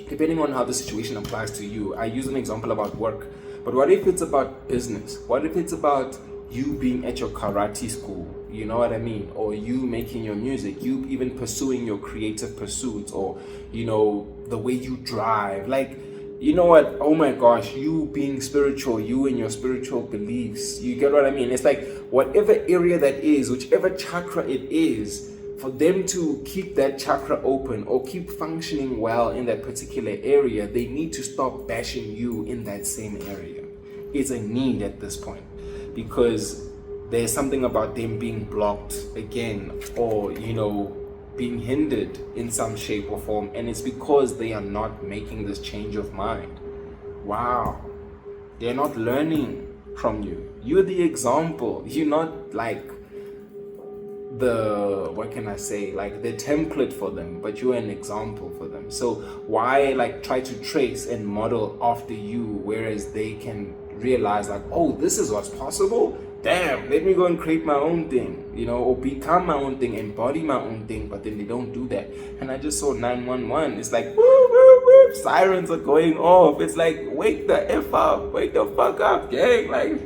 depending on how the situation applies to you, I use an example about work. But what if it's about business? What if it's about you being at your karate school, you know what I mean, or you making your music, you even pursuing your creative pursuits, or the way you drive, like, you know what, oh my gosh, you being spiritual, you and your spiritual beliefs, you get what I mean? It's like whatever area that is, whichever chakra it is, for them to keep that chakra open or keep functioning well in that particular area, they need to stop bashing you in that same area. It's a need at this point, because there's something about them being blocked again, or being hindered in some shape or form, and it's because they are not making this change of mind. Wow, they're not learning from you. You're the example. You're not like the, what can I say, like the template for them, but you're an example for them. So why like try to trace and model after you, whereas they can realize like, oh, this is what's possible? Damn, let me go and create my own thing, or become my own thing, embody my own thing. But then they don't do that. And I just saw 911. It's like, whoop, whoop, whoop, sirens are going off. It's like, wake the F up, wake the fuck up, gang. Like,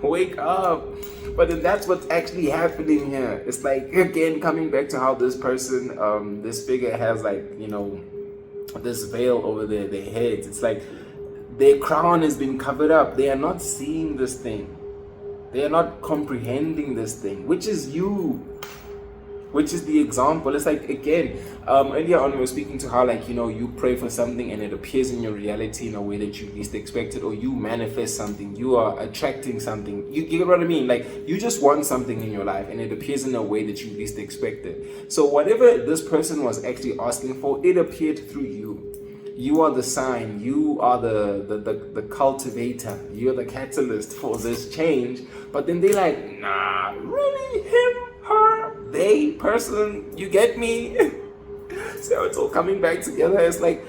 wake up. But then that's what's actually happening here. It's like, again, coming back to how this person, this figure has like, this veil over their heads. It's like their crown has been covered up. They are not seeing this thing. They are not comprehending this thing, which is you, which is the example. It's like, again, earlier on we were speaking to how, like, you pray for something and it appears in your reality in a way that you least expected, or you manifest something, you are attracting something. You get what I mean? Like, you just want something in your life and it appears in a way that you least expected. So whatever this person was actually asking for, it appeared through you. You are the sign, you are the cultivator, you're the catalyst for this change. But then they like, nah, really? Him, her, they, person, you get me? So it's all coming back together. It's like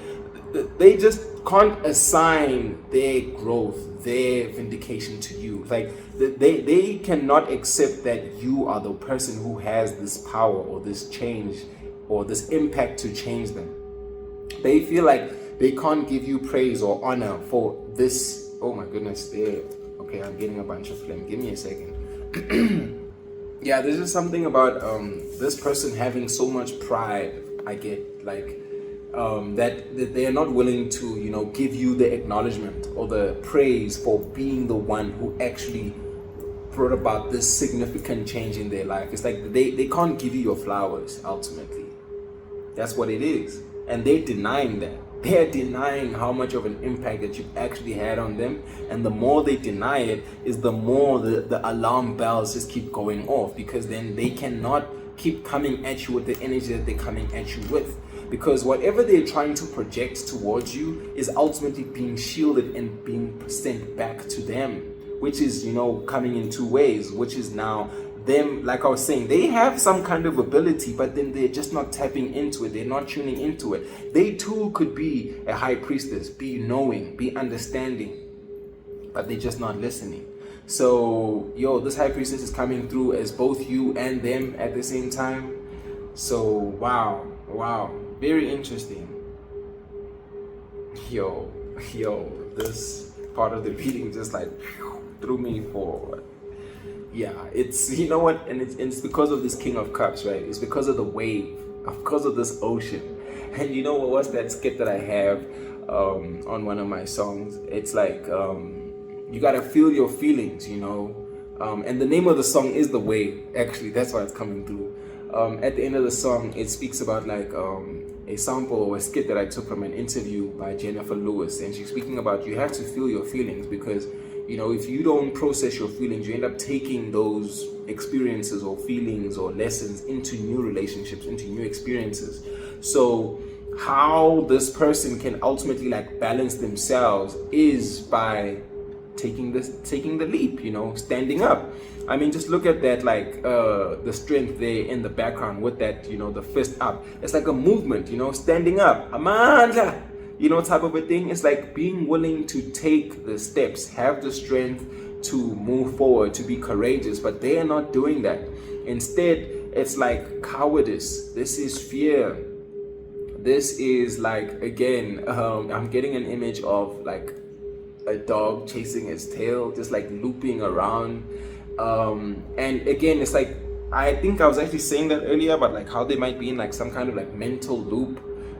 they just can't assign their growth, their vindication to you. Like they cannot accept that you are the person who has this power or this change or this impact to change them. They feel like they can't give you praise or honor for this. Oh my goodness, there. Okay, I'm getting a bunch of phlegm. Give me a second. Yeah, there's just something about this person having so much pride. I get like that they are not willing to, give you the acknowledgement or the praise for being the one who actually brought about this significant change in their life. It's like they can't give you your flowers ultimately. That's what it is. And they're denying that. They're denying how much of an impact that you've actually had on them. And the more they deny it, is the more the alarm bells just keep going off, because then they cannot keep coming at you with the energy that they're coming at you with. Because whatever they're trying to project towards you is ultimately being shielded and being sent back to them, which is, coming in two ways, which is now them, like I was saying, they have some kind of ability, but then they're just not tapping into it. They're not tuning into it. They too could be a high priestess, be knowing, be understanding, but they're just not listening. So, this high priestess is coming through as both you and them at the same time. So, wow, very interesting. This part of the reading just like threw me forward. Yeah, it's, you know what, and it's because of this King of Cups, right? It's because of the wave, because of this ocean. And you know what was that skit that I have on one of my songs? It's like, you gotta feel your feelings, and the name of the song is The Wave. Actually, that's why it's coming through. At the end of the song, it speaks about like a sample or a skit that I took from an interview by Jennifer Lewis, and she's speaking about you have to feel your feelings, because if you don't process your feelings, you end up taking those experiences or feelings or lessons into new relationships, into new experiences. So how this person can ultimately like balance themselves is by taking the leap, standing up. I mean, just look at that, like the strength there in the background with that, the fist up. It's like a movement, standing up. Amanda, type of a thing. It's like being willing to take the steps, have the strength to move forward, to be courageous, but they are not doing that. Instead, it's like cowardice. This is fear. This is like, again, I'm getting an image of like a dog chasing its tail, just like looping around. And again, it's like, I think I was actually saying that earlier, but like how they might be in like some kind of like mental loop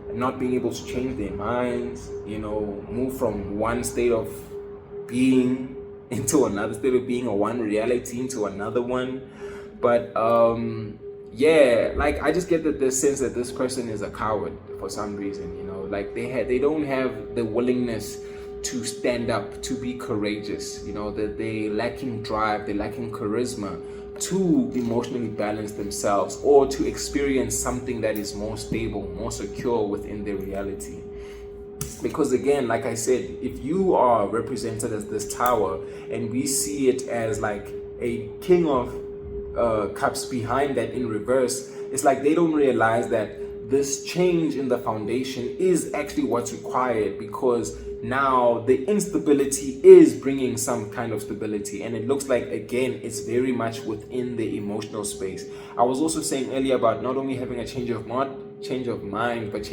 and not being able to change their minds, move from one state of being into another state of being, or one reality into another one. But yeah, like I just get the sense that this person is a coward for some reason, like they don't have the willingness to stand up, to be courageous, that they lacking drive, they lacking charisma to emotionally balance themselves, or to experience something that is more stable, more secure within their reality. Because again, like I said, if you are represented as this tower and we see it as like a king of cups behind that in reverse, it's like they don't realize that this change in the foundation is actually what's required, because now the instability is bringing some kind of stability, and it looks like, again, it's very much within the emotional space. I was also saying earlier about not only having a change of mind, but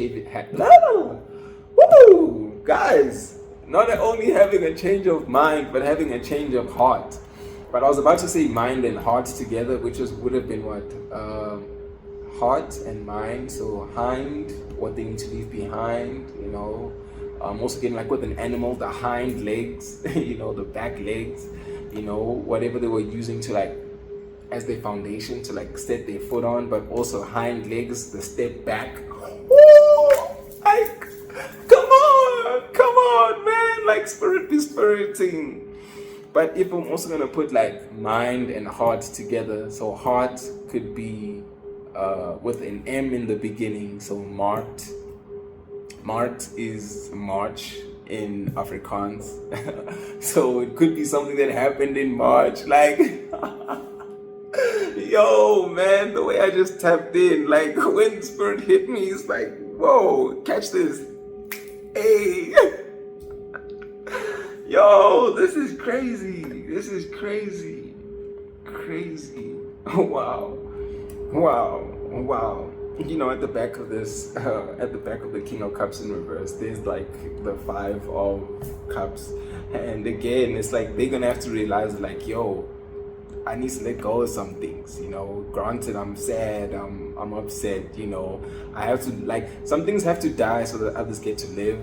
guys, not only having a change of mind, but having a change of heart. But I was about to say mind and heart together, which would have been what? Heart and mind. So hind, what they need to leave behind, also getting like with an animal, the hind legs, the back legs, whatever they were using to like as their foundation to like set their foot on, but also hind legs, the step back. Woo! Like, come on, man, like spirit be spiriting. But if I'm also gonna put like mind and heart together, so heart could be with an M in the beginning, so Mart. Mart is March in Afrikaans. So it could be something that happened in March. Like, yo, man, the way I just tapped in, like when spirit hit me, it's like, whoa, catch this. Hey. Yo, this is crazy. This is crazy. Crazy. Wow. At the back of this, at the back of the King of Cups in reverse, there's like the 5 of Cups. And again, it's like they're gonna have to realize, like, yo, I need to let go of some things, Granted, I'm sad, I'm upset, I have to, like, some things have to die so that others get to live,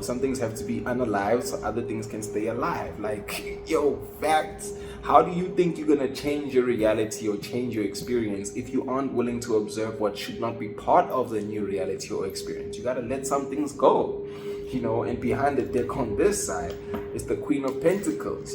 some things have to be unalived so other things can stay alive. Like, yo, facts. How do you think you're gonna change your reality or change your experience if you aren't willing to observe what should not be part of the new reality or experience? You gotta let some things go, and behind the deck on this side is the Queen of Pentacles,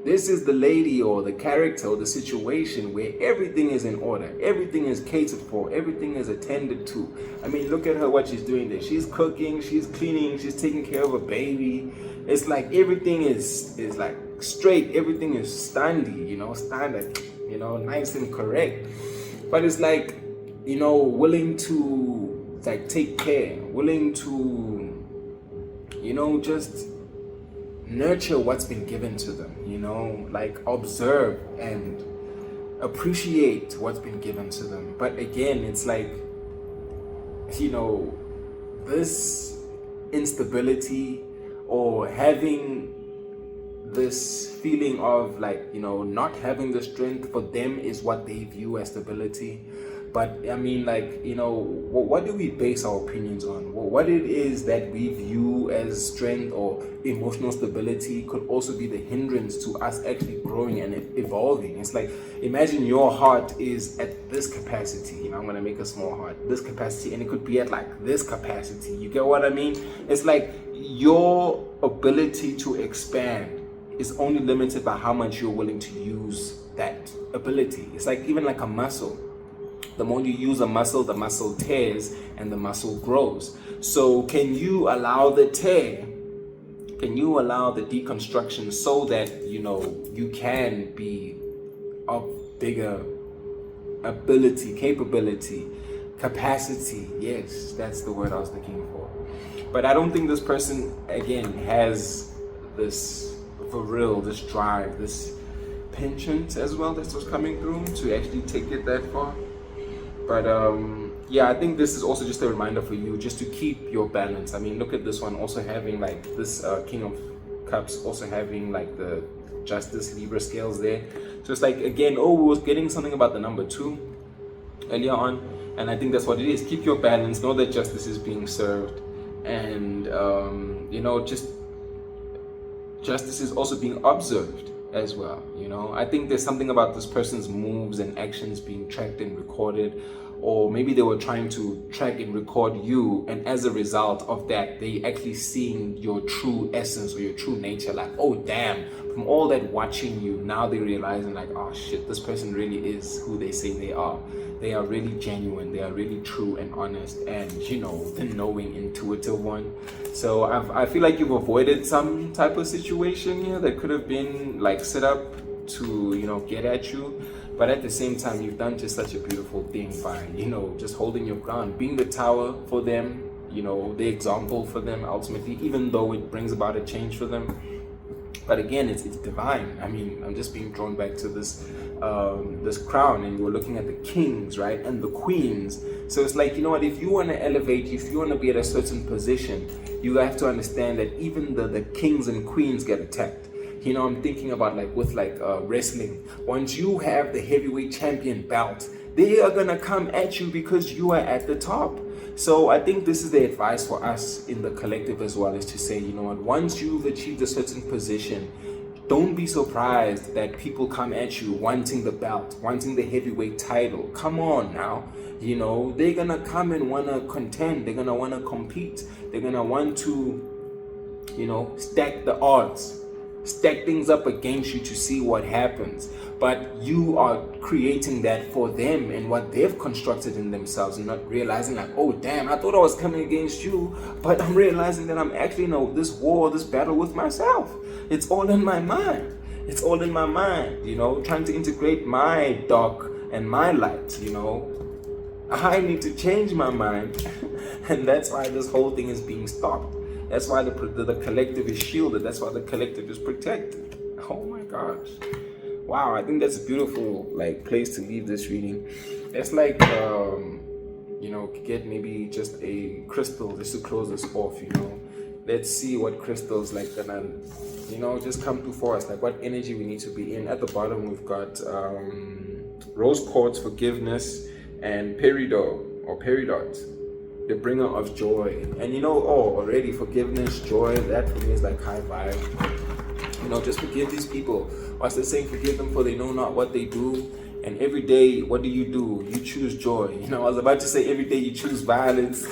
This is the lady or the character or the situation where everything is in order, everything is catered for, everything is attended to. I mean, look at her, what she's doing there. She's cooking, she's cleaning, she's taking care of a baby. It's like everything is like straight, everything is standy, standard, nice and correct. But it's like, willing to like take care, willing to, just nurture what's been given to them, like observe and appreciate what's been given to them. But again, it's like, this instability or having this feeling of like, not having the strength for them is what they view as stability. But I mean, like, what do we base our opinions on? What it is that we view as strength or emotional stability could also be the hindrance to us actually growing and evolving. It's like, imagine your heart is at this capacity, I'm gonna make a small heart, this capacity, and it could be at like this capacity. You get what I mean? It's like your ability to expand is only limited by how much you're willing to use that ability. It's like even like a muscle. The more you use a muscle, the muscle tears and the muscle grows. So can you allow the tear? Can you allow the deconstruction so that, you can be of bigger ability, capability, capacity? Yes, that's the word I was looking for. But I don't think this person, again, has this, for real, this drive, this penchant as well that's what's coming through to actually take it that far. But yeah, I think this is also just a reminder for you just to keep your balance. I mean, look at this one also having like this King of Cups also having like the Justice Libra scales there. So it's like, again, we was getting something about the number 2 earlier on, and I think that's what it is. Keep your balance, know that justice is being served, and just justice is also being observed as well. I think there's something about this person's moves and actions being tracked and recorded, or maybe they were trying to track and record you, and as a result of that, they actually seeing your true essence or your true nature. Like, oh damn, from all that watching you, now they're realizing like, oh shit, this person really is who they say they are. They are really genuine, they are really true and honest, and the knowing, intuitive one. So I feel like you've avoided some type of situation here that could have been like set up to get at you, but at the same time, you've done just such a beautiful thing by just holding your ground, being the tower for them, the example for them ultimately, even though it brings about a change for them. But again, it's divine. I mean, I'm just being drawn back to this crown, and we're looking at the kings, right, and the queens. So it's like, what, if you want to elevate, if you want to be at a certain position, you have to understand that even the kings and queens get attacked. I'm thinking about with wrestling. Once you have the heavyweight champion belt, they are gonna come at you because you are at the top. So I think this is the advice for us in the collective as well, is to say, once you've achieved a certain position, don't be surprised that people come at you wanting the belt, wanting the heavyweight title. Come on now. They're gonna come and wanna contend, they're gonna wanna compete, they're gonna want to, stack the odds, stack things up against you to see what happens. But you are creating that for them and what they've constructed in themselves, and not realizing like, oh damn, I thought I was coming against you, but I'm realizing that I'm actually in this war, this battle with myself. It's all in my mind. It's all in my mind, trying to integrate my dark and my light. I need to change my mind. And that's why this whole thing is being stopped. That's why the collective is shielded. That's why the collective is protected. Oh my gosh. Wow, I think that's a beautiful place to leave this reading. It's like, get maybe just a crystal just to close this off, Let's see what crystals gonna, just come through for us, what energy we need to be in. At the bottom, we've got rose quartz, forgiveness, and peridot, the bringer of joy. And already forgiveness, joy, that for me is high vibe. Just forgive these people. What's the saying? Forgive them, for they know not what they do. And every day, what do? You choose joy. I was about to say every day you choose violence.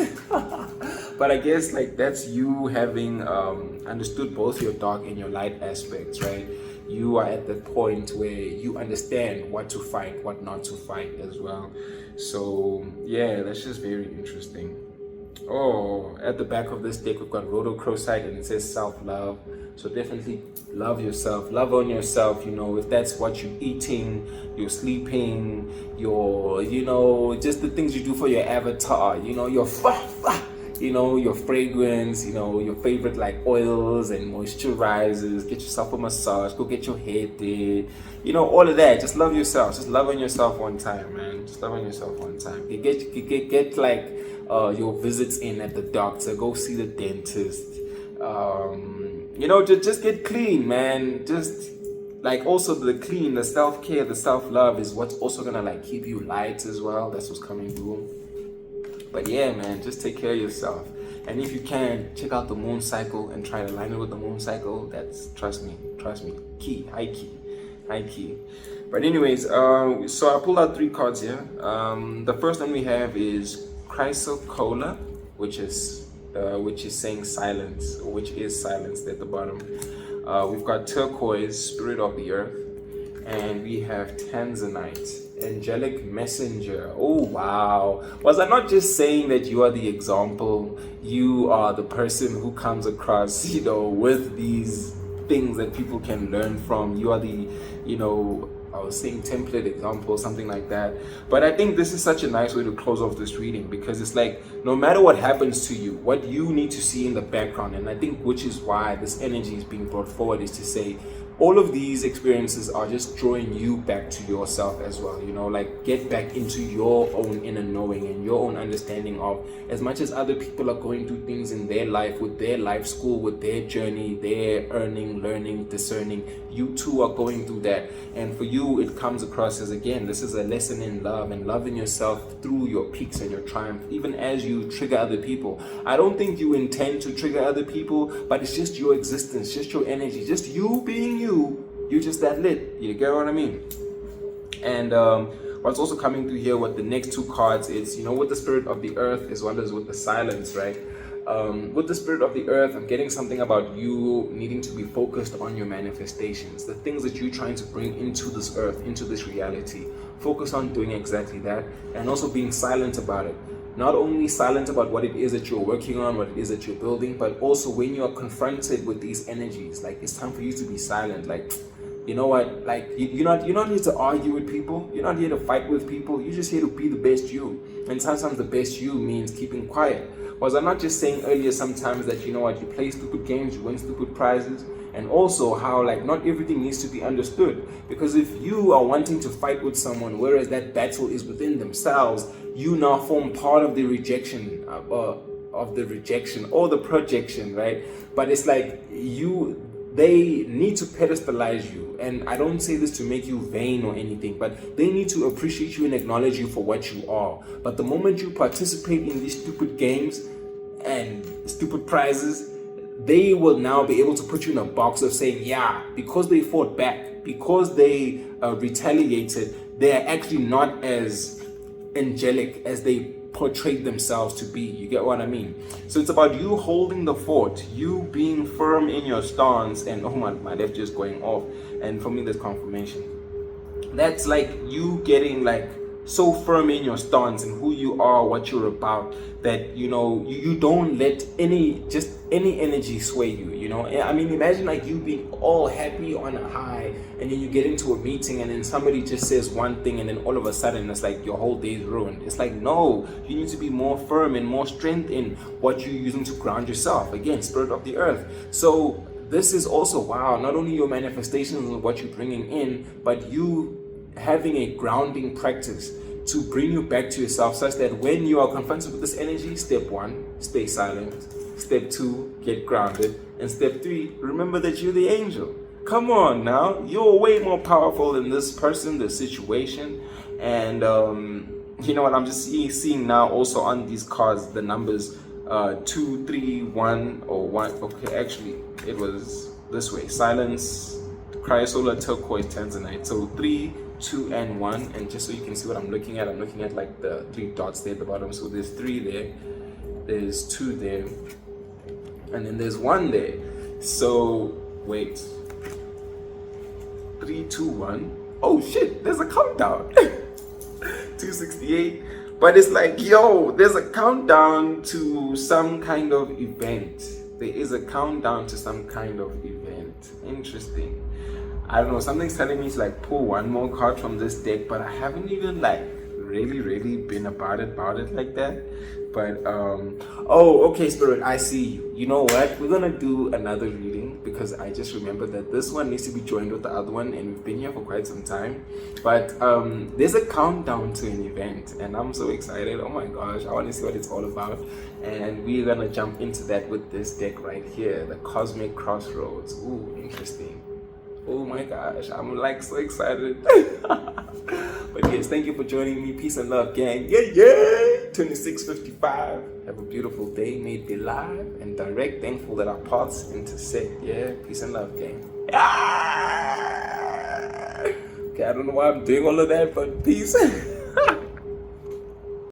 But I guess that's you having understood both your dark and your light aspects, right? You are at the point where you understand what to fight, what not to fight as well. So yeah, that's just very interesting. Oh, at the back of this deck, we've got rhodochrosite, and it says self-love. So definitely love yourself, love on yourself, if that's what you're eating, you're sleeping, just the things you do for your avatar, your your fragrance, your favorite oils and moisturizers, get yourself a massage, go get your hair did, all of that. Just love yourself, just love on yourself one time, man. Just love on yourself one time. Get your visits in at the doctor, go see the dentist, just get clean, man. Just also the self-care, the self-love is what's also gonna keep you light as well. That's what's coming through. But yeah, man, just take care of yourself. And if you can, check out the moon cycle and try to align it with the moon cycle. That's, trust me, high key. But anyways, so I pulled out 3 cards here. The first one we have is Chrysocolla, which is saying silence, or which is silence at the bottom. We've got turquoise, spirit of the earth, and we have tanzanite, angelic messenger. Oh wow, was I not just saying that you are the example? You are the person who comes across with these things that people can learn from. You are the I was saying template example, something like that. But I think this is such a nice way to close off this reading, because it's no matter what happens to you, what you need to see in the background, and I think which is why this energy is being brought forward, is to say, all of these experiences are just drawing you back to yourself as well, you know, like get back into your own inner knowing and your own understanding of, as much as other people are going through things in their life, with their life school, with their journey, their earning, learning, discerning, you too are going through that. And for you, it comes across as, again, this is a lesson in love and loving yourself through your peaks and your triumph, even as you trigger other people. I don't think you intend to trigger other people, but it's just your existence, just your energy, just you being you. You're just that lit. You get what I mean? And what's also coming through here with the next two cards is, you know, with the spirit of the earth as well as with the silence, right? With the spirit of the earth, I'm getting something about you needing to be focused on your manifestations, the things that you're trying to bring into this earth, into this reality. Focus on doing exactly that, and also being silent about it. Not only silent about what it is that you're working on, what it is that you're building, but also when you are confronted with these energies, like it's time for you to be silent. Like, you know what? Like you're not here to argue with people. You're not here to fight with people. You're just here to be the best you. And sometimes the best you means keeping quiet. Was I not just saying earlier sometimes that, you know what, you play stupid games, you win stupid prizes, and also how like not everything needs to be understood, because if you are wanting to fight with someone whereas that battle is within themselves, you now form part of the rejection of the rejection or the projection, right? But it's like they need to pedestalize you, and I don't say this to make you vain or anything, but they need to appreciate you and acknowledge you for what you are. But the moment you participate in these stupid games and stupid prizes, they will now be able to put you in a box of saying, yeah, because they fought back, because they retaliated, they're actually not as angelic as they portrayed themselves to be. You get what I mean? So it's about you holding the fort, you being firm in your stance, and oh my left just going off, and for me there's confirmation. That's like you getting like so firm in your stance and who you are, what you're about, that you know you don't let any energy sway you, you know. I mean, imagine like you being all happy on a high, and then you get into a meeting and then somebody just says one thing, and then all of a sudden it's like your whole day is ruined. It's like, no, you need to be more firm and more strength in what you're using to ground yourself. Again, spirit of the earth. So this is also, wow, not only your manifestations of what you're bringing in, but you having a grounding practice to bring you back to yourself, such that when you are confronted with this energy, step 1, stay silent. Step 2, get grounded. And step 3, remember that you're the angel. Come on now, you're way more powerful than this person, this situation. And you know what, I'm just seeing now also on these cards the numbers 2, 3, 1, or 1. Okay, actually it was this way: silence, cryosolar, turquoise, tanzanite. So 3, 2, and 1. And just so you can see what I'm looking at like the 3 dots there at the bottom. So there's 3 there, there's 2 there, and then there's 1 there. So wait, 3, 2, 1. Oh shit, there's a countdown. 268. But it's like, yo, there's a countdown to some kind of event. There is a countdown to some kind of event. Interesting. I don't know, something's telling me to like pull one more card from this deck, but I haven't even like really been about it like that. But oh, okay, Spirit, I see you. You know what, we're gonna do another reading, because I just remembered that this one needs to be joined with the other one, and we've been here for quite some time. But there's a countdown to an event, and I'm so excited. Oh my gosh, I want to see what it's all about, and we're gonna jump into that with this deck right here, the Cosmic Crossroads. Ooh, interesting. Oh my gosh, I'm like so excited. But yes, thank you for joining me. Peace and love, gang. Yeah. 2655. Have a beautiful day. May it be live and direct. Thankful that our paths intersect. Yeah, peace and love, gang. Okay, I don't know why I'm doing all of that, but peace.